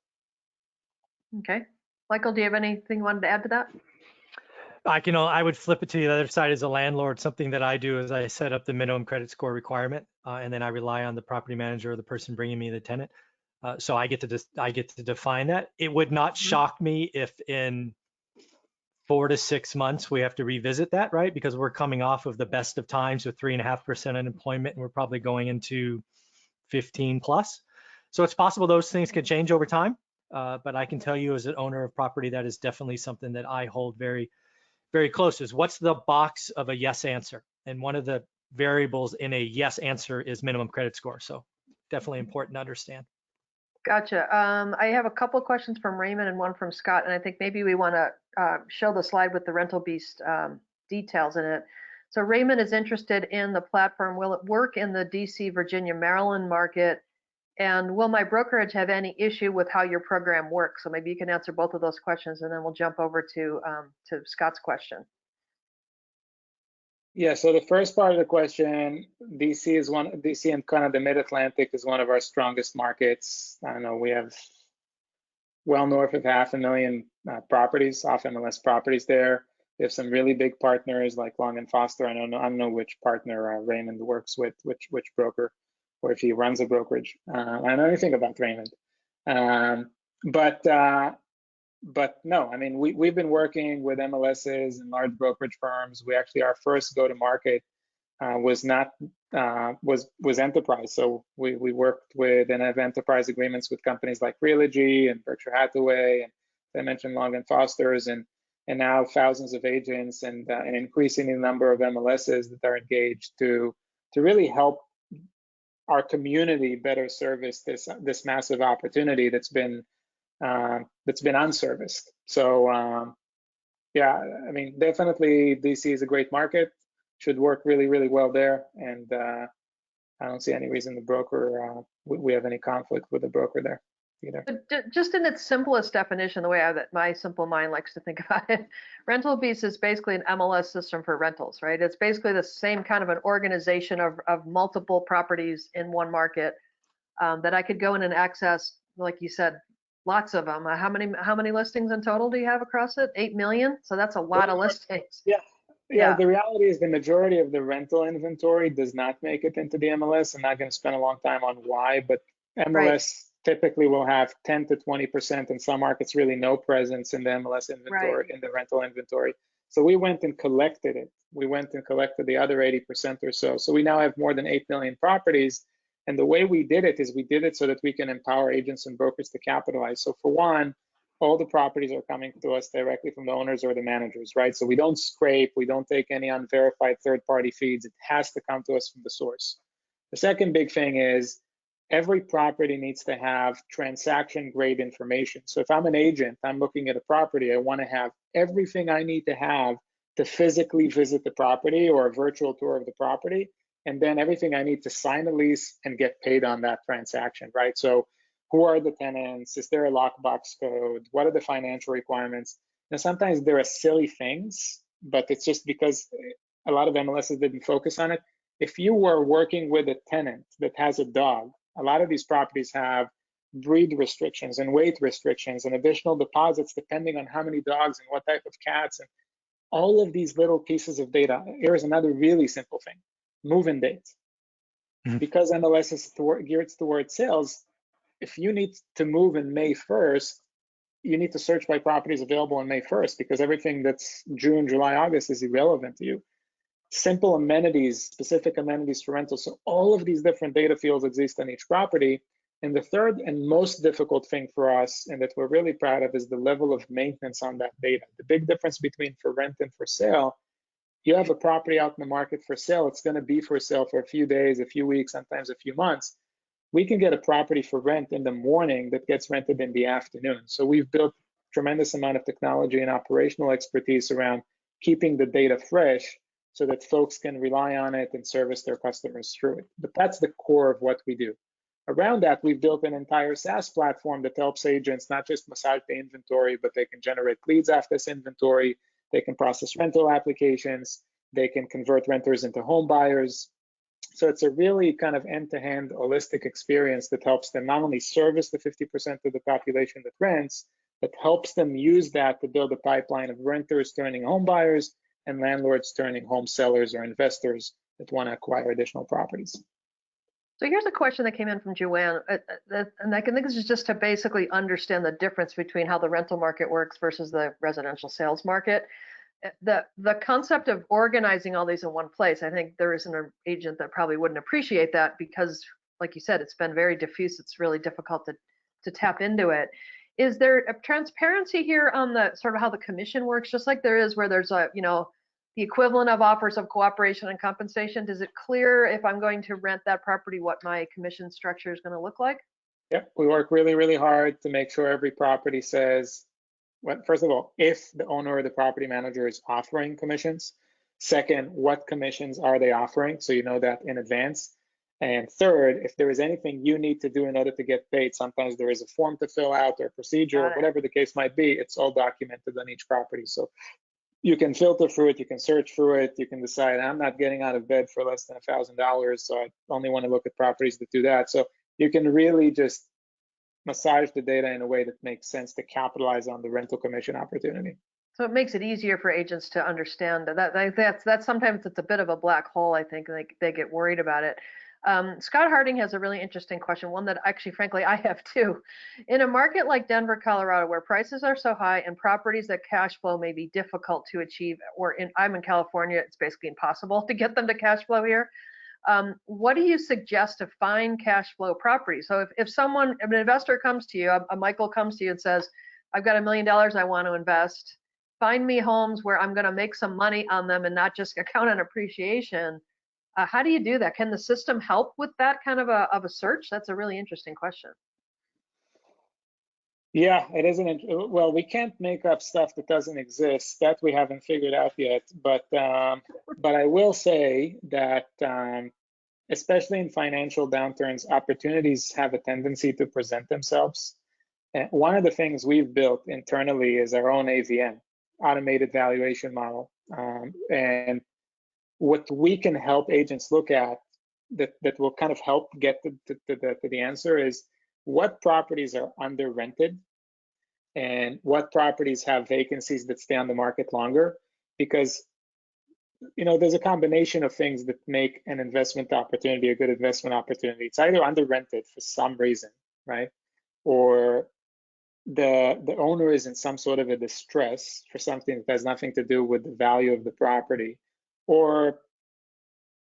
Okay. Michael, do you have anything you wanted to add to that? I would flip it to the other side as a landlord. Something that I do is I set up the minimum credit score requirement, and then I rely on the property manager or the person bringing me the tenant. So I get to define that. It would not shock me if in 4 to 6 months we have to revisit that, right? Because we're coming off of the best of times with 3.5% unemployment, and we're probably going into 15 plus. So it's possible those things could change over time. But I can tell you, as an owner of property, that is definitely something that I hold very, very close. Is what's the box of a yes answer? And one of the variables in a yes answer is minimum credit score. So definitely important to understand. Gotcha. I have a couple of questions from Raymond and one from Scott, and I think maybe we want to show the slide with the Rental Beast details in it. So Raymond is interested in the platform. Will it work in the DC, Virginia, Maryland market? And will my brokerage have any issue with how your program works? So maybe you can answer both of those questions, and then we'll jump over to Scott's question. Yeah, so the first part of the question, DC and kind of the Mid-Atlantic is one of our strongest markets. I don't know, we have well north of 500,000 properties, off MLS properties there. We have some really big partners like Long & Foster. I don't know which partner Raymond works with, which broker, or if he runs a brokerage. I don't know anything about Raymond. But no, I mean, we've been working with MLSs and large brokerage firms. We actually, our first go-to-market was enterprise. So we worked with and have enterprise agreements with companies like Realogy and Berkshire Hathaway, and I mentioned Long & Foster's, and now thousands of agents and an increasing number of MLSs that are engaged to really help our community better service this massive opportunity that's been unserviced. So yeah, I mean, definitely DC is a great market, should work really, really well there, and I don't see any reason the broker we have any conflict with the broker there. Peter. But just in its simplest definition, the way that my simple mind likes to think about it, rental beast is basically an MLS system for rentals, right? It's basically the same kind of an organization of multiple properties in one market that I could go in and access, like you said, lots of them. How many listings in total do you have across it? 8 million. So that's a lot of listings. Yeah. Yeah. The reality is the majority of the rental inventory does not make it into the MLS. I'm not going to spend a long time on why, but MLS typically will have 10 to 20%, in some markets really no presence in the MLS inventory, in the rental inventory. So we went and collected it. We went and collected the other 80% or so. So we now have more than 8 million properties. And the way we did it is we did it so that we can empower agents and brokers to capitalize. So for one, all the properties are coming to us directly from the owners or the managers, right? So we don't scrape, we don't take any unverified third-party feeds. It has to come to us from the source. The second big thing is every property needs to have transaction-grade information. So if I'm an agent, I'm looking at a property, I want to have everything I need to have to physically visit the property or a virtual tour of the property, and then everything I need to sign a lease and get paid on that transaction, right? So who are the tenants? Is there a lockbox code? What are the financial requirements? Now, sometimes there are silly things, but it's just because a lot of MLSs didn't focus on it. If you were working with a tenant that has a dog, a lot of these properties have breed restrictions and weight restrictions and additional deposits depending on how many dogs and what type of cats, and all of these little pieces of data. Here's another really simple thing: move-in dates. Because MLS is geared towards sales, if you need to move in May 1st, you need to search by properties available on May 1st, because everything that's June, July, August is irrelevant to you. Simple amenities, specific amenities for rental. So all of these different data fields exist on each property. And the third and most difficult thing for us, and that we're really proud of, is the level of maintenance on that data. The big difference between for rent and for sale: you have a property out in the market for sale, it's going to be for sale for a few days, a few weeks, sometimes a few months. We can get a property for rent in the morning that gets rented in the afternoon. So we've built a tremendous amount of technology and operational expertise around keeping the data fresh so that folks can rely on it and service their customers through it. But that's the core of what we do. Around that, we've built an entire SaaS platform that helps agents not just massage the inventory, but they can generate leads off this inventory, they can process rental applications, they can convert renters into home buyers. So it's a really kind of end-to-end holistic experience that helps them not only service the 50% of the population that rents, but helps them use that to build a pipeline of renters turning home buyers and landlords turning home sellers or investors that want to acquire additional properties. So here's a question that came in from Joanne, and I think this is just to basically understand the difference between how the rental market works versus the residential sales market. The concept of organizing all these in one place, I think there is an agent that probably wouldn't appreciate that because, like you said, it's been very diffuse. It's really difficult to tap into it. Is there a transparency here on the sort of how the commission works, just like there is where there's a, the equivalent of offers of cooperation and compensation? Is it clear if I'm going to rent that property what my commission structure is going to look like? Yep, we work really, really hard to make sure every property says, well, first of all, if the owner or the property manager is offering commissions. Second, what commissions are they offering? So you know that in advance. And third, if there is anything you need to do in order to get paid, sometimes there is a form to fill out or a procedure, whatever the case might be, it's all documented on each property. So you can filter through it, you can search through it, you can decide, I'm not getting out of bed for less than $1,000, so I only want to look at properties that do that. So you can really just massage the data in a way that makes sense to capitalize on the rental commission opportunity. So it makes it easier for agents to understand that's sometimes it's a bit of a black hole. I think they get worried about it. Scott Harding has a really interesting question, one that actually, frankly, I have too. In a market like Denver, Colorado, where prices are so high and properties that cash flow may be difficult to achieve, I'm in California, it's basically impossible to get them to cash flow here. What do you suggest to find cash flow properties? So if an investor comes to you, a Michael comes to you and says, I've got $1 million I want to invest, find me homes where I'm going to make some money on them and not just count on appreciation. How do you do that? Can the system help with that kind of a search? That's a really interesting question. Yeah, it isn't. Well, we can't make up stuff that doesn't exist. That we haven't figured out yet. But I will say that especially in financial downturns, opportunities have a tendency to present themselves. And one of the things we've built internally is our own AVM, automated valuation model. And what we can help agents look at that will kind of help get to the answer is what properties are under rented and what properties have vacancies that stay on the market longer. Because there's a combination of things that make an investment opportunity a good investment opportunity. It's either under rented for some reason, right? Or the owner is in some sort of a distress for something that has nothing to do with the value of the property, or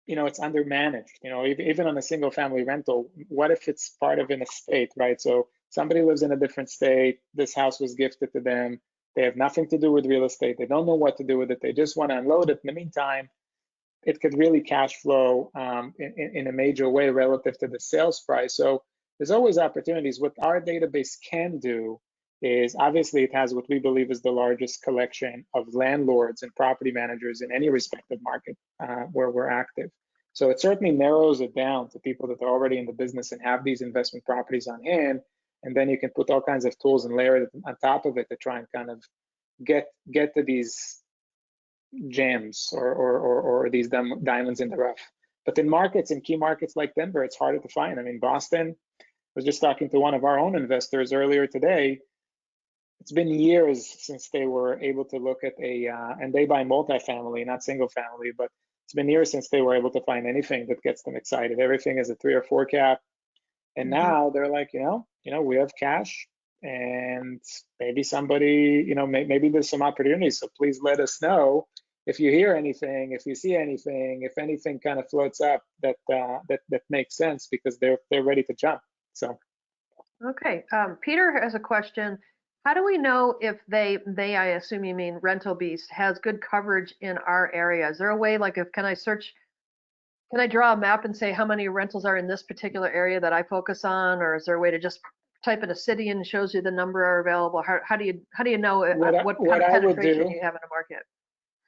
it's undermanaged. Even on a single family rental, what if it's part of an estate, right? So somebody lives in a different state, this house was gifted to them, they have nothing to do with real estate, they don't know what to do with it, they just want to unload it. In the meantime, it could really cash flow in a major way relative to the sales price. So there's always opportunities. What our database can do is, obviously, it has what we believe is the largest collection of landlords and property managers in any respective market where we're active. So it certainly narrows it down to people that are already in the business and have these investment properties on hand. And then you can put all kinds of tools and layer it on top of it to try and kind of get to these gems or these diamonds in the rough. But in markets, in key markets like Denver, it's harder to find. I mean, Boston, I was just talking to one of our own investors earlier today. It's been years since they were able to look at and they buy multifamily, not single family, but it's been years since they were able to find anything that gets them excited. Everything is a 3 or 4 cap. And now they're like, we have cash, and maybe somebody, maybe there's some opportunities. So please let us know if you hear anything, if you see anything, if anything kind of floats up that makes sense, because they're ready to jump. So. Okay. Peter has a question. How do we know if they, I assume you mean Rental Beast, has good coverage in our area? Is there a way, like, can I draw a map and say how many rentals are in this particular area that I focus on, or is there a way to just type in a city and it shows you the number are available? How do you know what kind of penetration you have in a market?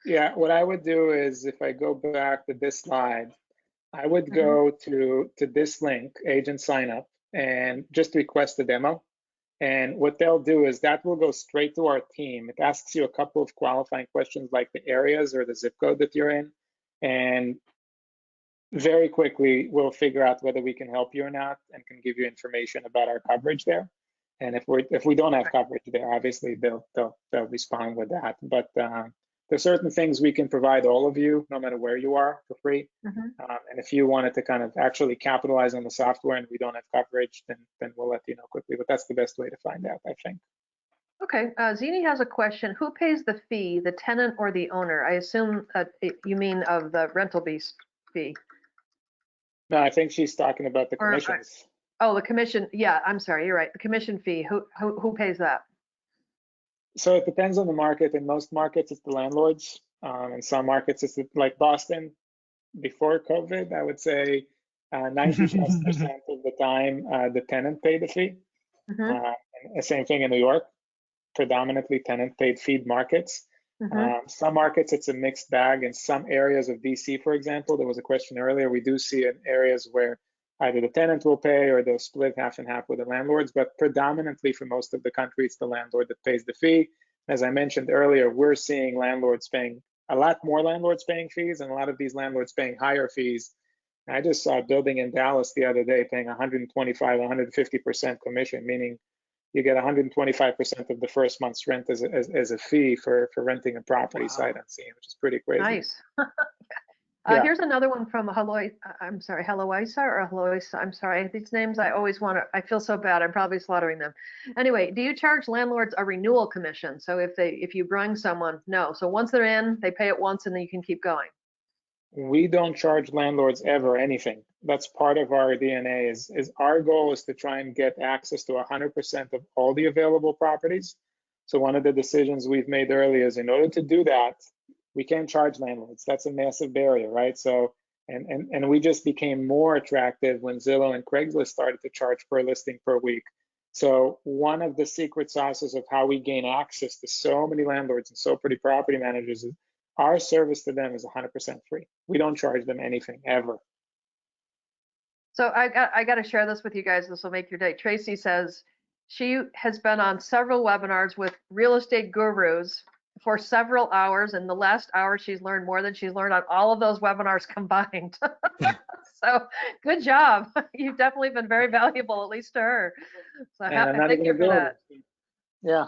Yeah, what I would do is, if I go back to this slide, I would go to this link, agent sign up, and just request a demo. And what they'll do is that will go straight to our team. It asks you a couple of qualifying questions like the areas or the zip code that you're in. And very quickly, we'll figure out whether we can help you or not, and can give you information about our coverage there. And if we don't have coverage there, obviously they'll respond with that. But there's certain things we can provide all of you, no matter where you are, for free. And if you wanted to kind of actually capitalize on the software and we don't have coverage, then we'll let you know quickly. But that's the best way to find out, I think. Okay, Zini has a question. Who pays the fee, the tenant or the owner? I assume you mean of the Rental Beast fee. No, I think she's talking about the commissions. Oh, the commission. Yeah, I'm sorry. You're right. The commission fee. Who pays that? So it depends on the market. In most markets, it's the landlords. In some markets, it's like Boston. Before COVID, I would say 90+% of the time, the tenant paid the fee. And the same thing in New York. Predominantly tenant paid feed markets. Some markets, it's a mixed bag. In some areas of DC, for example, there was a question earlier, we do see in areas where either the tenant will pay or they'll split half and half with the landlords, but predominantly for most of the country, it's the landlord that pays the fee. As I mentioned earlier, we're seeing landlords paying, a lot more landlords paying fees, and a lot of these landlords paying higher fees. I just saw a building in Dallas the other day paying 125, 150% commission, meaning you get 125% of the first month's rent as a fee for renting a property sight unseen, which is pretty crazy. Nice. Here's another one from Heloisa or Heloisa. I'm sorry. These names I always I feel so bad. I'm probably slaughtering them. Anyway, do you charge landlords a renewal commission? So if you bring someone, no. So once they're in, they pay it once and then you can keep going. We don't charge landlords ever anything. That's part of our DNA. Is our goal is to try and get access to 100% of all the available properties. So one of the decisions we've made earlier is, in order to do that, we can't charge landlords. That's a massive barrier, right? So and we just became more attractive when Zillow and Craigslist started to charge per listing per week. So one of the secret sauces of how we gain access to so many landlords and so many property managers is our service to them is 100% free. We don't charge them anything ever. So I got to share this with you guys. This will make your day. Tracy says She has been on several webinars with real estate gurus for several hours, and the last hour she's learned more than she's learned on all of those webinars combined. So good job. You've definitely been very valuable, at least to her. So thank you for that. Yeah.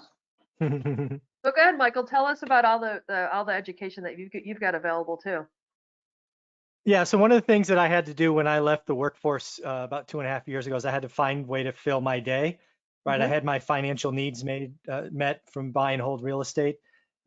So go ahead, Michael. Tell us about all the education that you've got available too. Yeah, so one of the things that I had to do when I left the workforce about 2.5 years ago is I had to find a way to fill my day, right? I had my financial needs met from buy and hold real estate.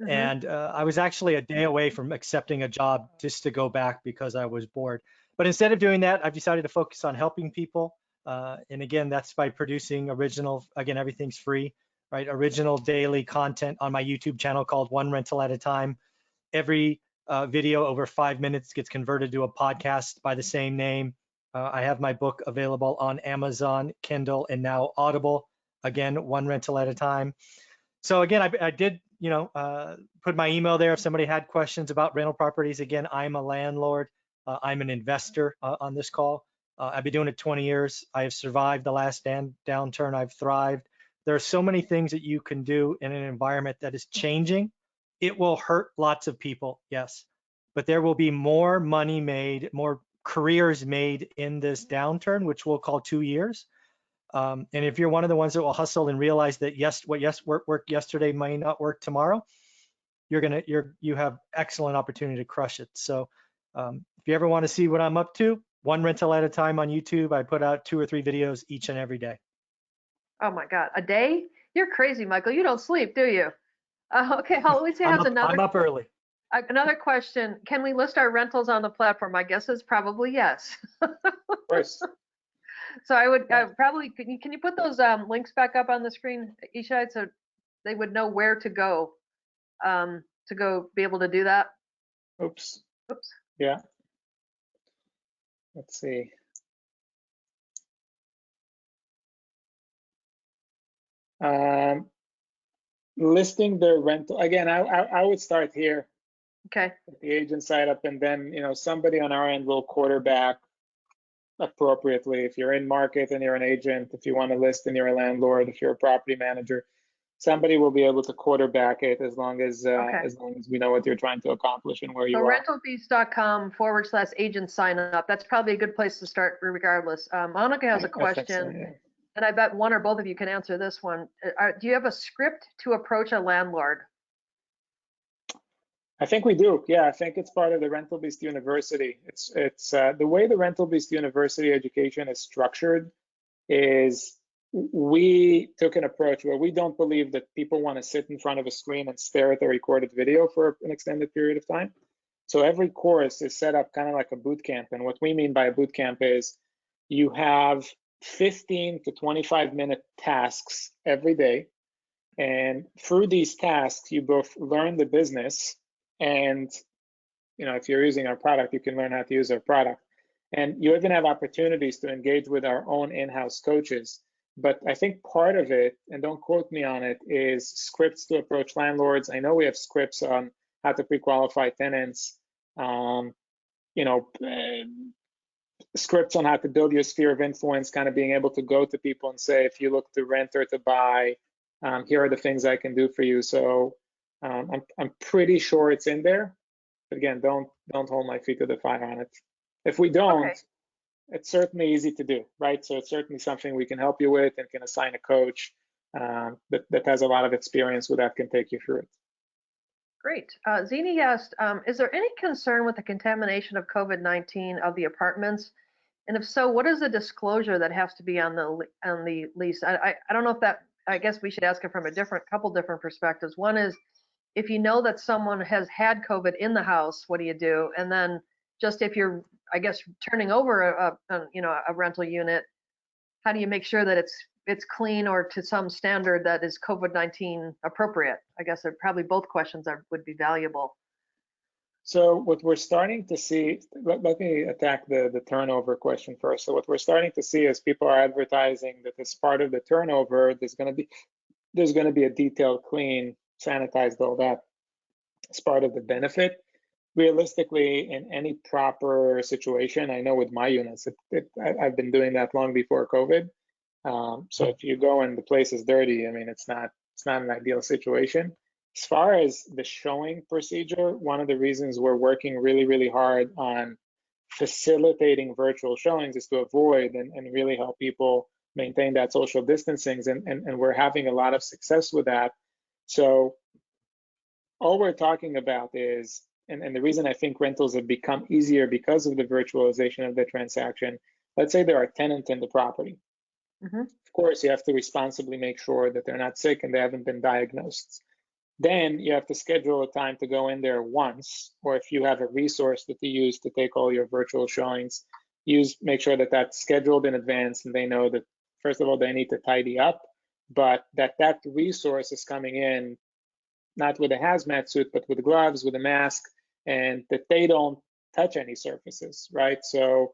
And I was actually a day away from accepting a job just to go back because I was bored. But instead of doing that, I've decided to focus on helping people. And again, that's by producing original, again, everything's free, right? Original daily content on my YouTube channel called One Rental at a Time. Every video over 5 minutes gets converted to a podcast by the same name. I have my book available on Amazon, Kindle, and now Audible. Again, One Rental at a Time. So again, I did, put my email there if somebody had questions about rental properties. Again, I'm a landlord. I'm an investor on this call. I've been doing it 20 years. I have survived the last downturn. I've thrived. There are so many things that you can do in an environment that is changing. It will hurt lots of people, yes, but there will be more money made, more careers made in this downturn, which we'll call 2 years. And if you're one of the ones that will hustle and realize that what worked yesterday may not work tomorrow, you have excellent opportunity to crush it. So if you ever want to see what I'm up to, One Rental at a Time on YouTube, I put out 2 or 3 videos each and every day. Oh my God, a day? You're crazy, Michael. You don't sleep, do you? Okay, Luis has I'm up early. Another question. Can we list our rentals on the platform? My guess is probably yes. Of course. So I would probably, can you put those links back up on the screen, Ishay, so they would know where to go be able to do that? Oops. Oops. Yeah. Let's see. Listing the rental again. I would start here. Okay. At the agent side up, and then somebody on our end will quarterback appropriately. If you're in market and you're an agent, if you want to list and you're a landlord, if you're a property manager, somebody will be able to quarterback it as long as we know what you're trying to accomplish and where you are. rentalbeast.com/agent sign up. That's probably a good place to start regardless. Monica has a question. So, yeah. And I bet one or both of you can answer this one. Do you have a script to approach a landlord? I think we do. Yeah, I think it's part of the Rental Beast University. It's the way the Rental Beast University education is structured is we took an approach where we don't believe that people want to sit in front of a screen and stare at a recorded video for an extended period of time. So every course is set up kind of like a boot camp. And what we mean by a boot camp is you have 15 to 25-minute tasks every day. And through these tasks, you both learn the business and, if you're using our product, you can learn how to use our product. And you even have opportunities to engage with our own in-house coaches. But I think part of it, and don't quote me on it, is scripts to approach landlords. I know we have scripts on how to pre-qualify tenants, scripts on how to build your sphere of influence, kind of being able to go to people and say, if you look to rent or to buy, here are the things I can do for you. So I'm pretty sure it's in there. But again, don't hold my feet to the fire on it. If we don't, it's certainly easy to do, right? So it's certainly something we can help you with and can assign a coach that has a lot of experience with that, can take you through it. Great. Zini asked, is there any concern with the contamination of COVID-19 of the apartments? And if so, what is the disclosure that has to be on the lease? I don't know if that, I guess we should ask it from a couple different perspectives. One is, if you know that someone has had COVID in the house, what do you do? And then just if you're, I guess, turning over a rental unit, how do you make sure that it's clean or to some standard that is COVID-19 appropriate? I guess probably both questions would be valuable. So what we're starting to see, let me attack the turnover question first. So what we're starting to see is people are advertising that as part of the turnover, there's going to be a detailed clean, sanitized, all that as part of the benefit. Realistically, in any proper situation, I know with my units, I've been doing that long before COVID. So if you go and the place is dirty, I mean, it's not an ideal situation. As far as the showing procedure, one of the reasons we're working really, really hard on facilitating virtual showings is to avoid and really help people maintain that social distancing, and we're having a lot of success with that. So all we're talking about is, and the reason I think rentals have become easier because of the virtualization of the transaction, let's say there are tenants in the property. Of course, you have to responsibly make sure that they're not sick and they haven't been diagnosed. Then you have to schedule a time to go in there once, or if you have a resource that you use to take all your virtual showings, make sure that that's scheduled in advance and they know that, first of all, they need to tidy up, but that resource is coming in not with a hazmat suit, but with gloves, with a mask, and that they don't touch any surfaces, right? So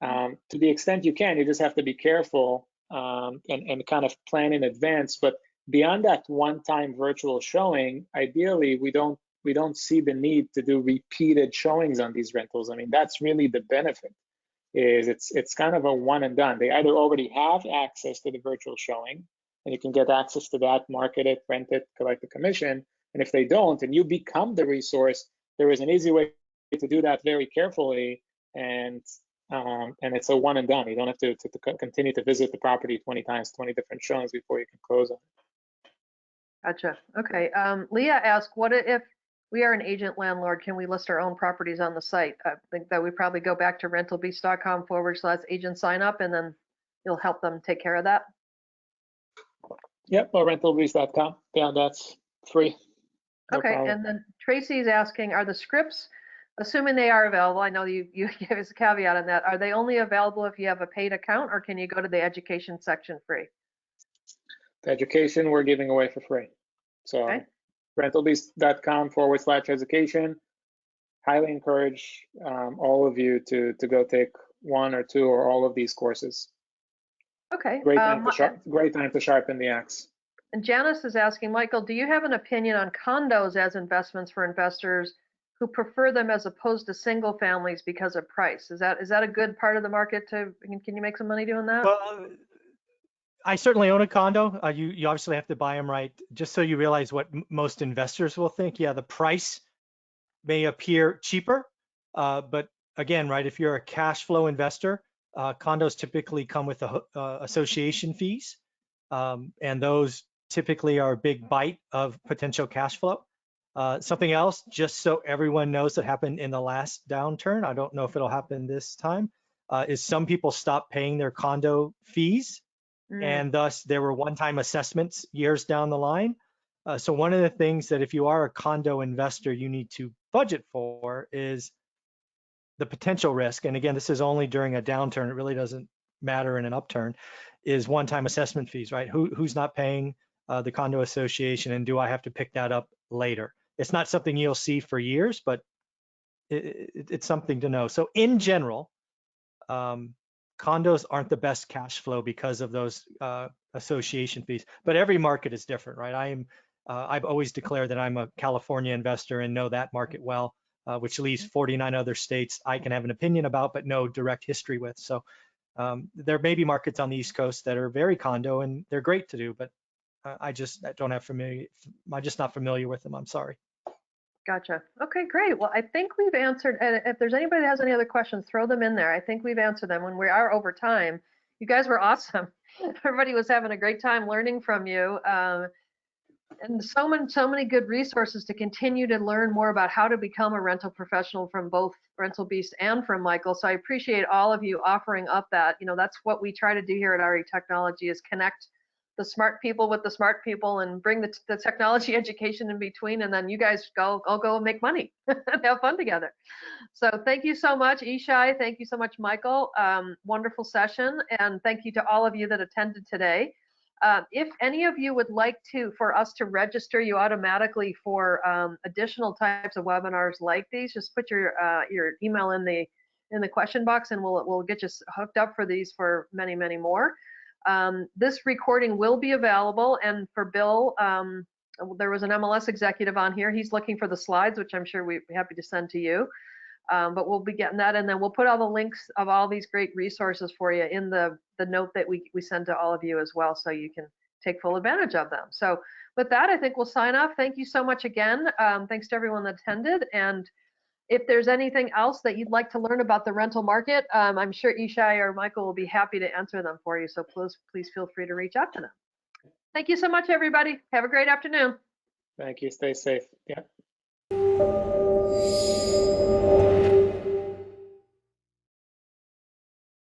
to the extent you can, you just have to be careful and kind of plan in advance. But beyond that one-time virtual showing, ideally, we don't see the need to do repeated showings on these rentals. I mean, that's really the benefit, is it's kind of a one and done. They either already have access to the virtual showing, and you can get access to that, market it, rent it, collect a commission. And if they don't, and you become the resource, there is an easy way to do that very carefully, and it's a one and done. You don't have to continue to visit the property 20 times, 20 different showings before you can close on it. Gotcha. Okay. Leah asked, what if we are an agent landlord? Can we list our own properties on the site? I think that we probably go back to rentalbeast.com/agent sign up, and then you'll help them take care of that. Yep, or rentalbeast.com. Yeah, that's free. No okay, problem. And then Tracy's asking, are the scripts, assuming they are available, I know you gave us a caveat on that, are they only available if you have a paid account, or can you go to the education section free? The education we're giving away for free. So okay. rentalbeast.com/education. Highly encourage all of you to go take one or two or all of these courses. Okay. Great time to sharpen the axe. And Janice is asking, Michael, do you have an opinion on condos as investments for investors who prefer them as opposed to single families because of price? Is that a good part of the market can you make some money doing that? Well, I certainly own a condo. You obviously have to buy them right. Just so you realize what most investors will think. Yeah, the price may appear cheaper, but again, right, if you're a cash flow investor, condos typically come with association fees, and those typically are a big bite of potential cash flow. Something else, just so everyone knows, that happened in the last downturn, I don't know if it'll happen this time, is some people stopped paying their condo fees, and thus there were one-time assessments years down the line. So one of the things that if you are a condo investor, you need to budget for is the potential risk. And again, this is only during a downturn. It really doesn't matter in an upturn, is one-time assessment fees, right? Who's not paying the condo association, and do I have to pick that up later? It's not something you'll see for years, but it's something to know. So in general, condos aren't the best cash flow because of those association fees, but every market is different, right? I've always declared that I'm a California investor and know that market well, which leaves 49 other states I can have an opinion about, but no direct history with. So there may be markets on the East Coast that are very condo and they're great to do, but I just don't have I'm just not familiar with them. I'm sorry. Gotcha. Okay, great. Well, I think we've answered, and if there's anybody that has any other questions, throw them in there. I think we've answered them. When we are over time, you guys were awesome. Everybody was having a great time learning from you. And so many good resources to continue to learn more about how to become a rental professional from both Rental Beast and from Michael. So I appreciate all of you offering up that. That's what we try to do here at RE Technology, is connect the smart people with the smart people and bring the technology education in between, and then you guys go and make money and have fun together. So thank you so much, Ishay. Thank you so much, Michael. Wonderful session, and thank you to all of you that attended today. If any of you would like for us to register you automatically for additional types of webinars like these, just put your email in the question box, and we'll get you hooked up for these for many, many more. This recording will be available, and for Bill, there was an MLS executive on here. He's looking for the slides, which I'm sure we'd be happy to send to you. But we'll be getting that, and then we'll put all the links of all these great resources for you in the note that we send to all of you as well, so you can take full advantage of them. So with that, I think we'll sign off. Thank you so much again. Thanks to everyone that attended. And if there's anything else that you'd like to learn about the rental market, I'm sure Ishay or Michael will be happy to answer them for you. So please feel free to reach out to them. Thank you so much, everybody. Have a great afternoon. Thank you. Stay safe. Yeah.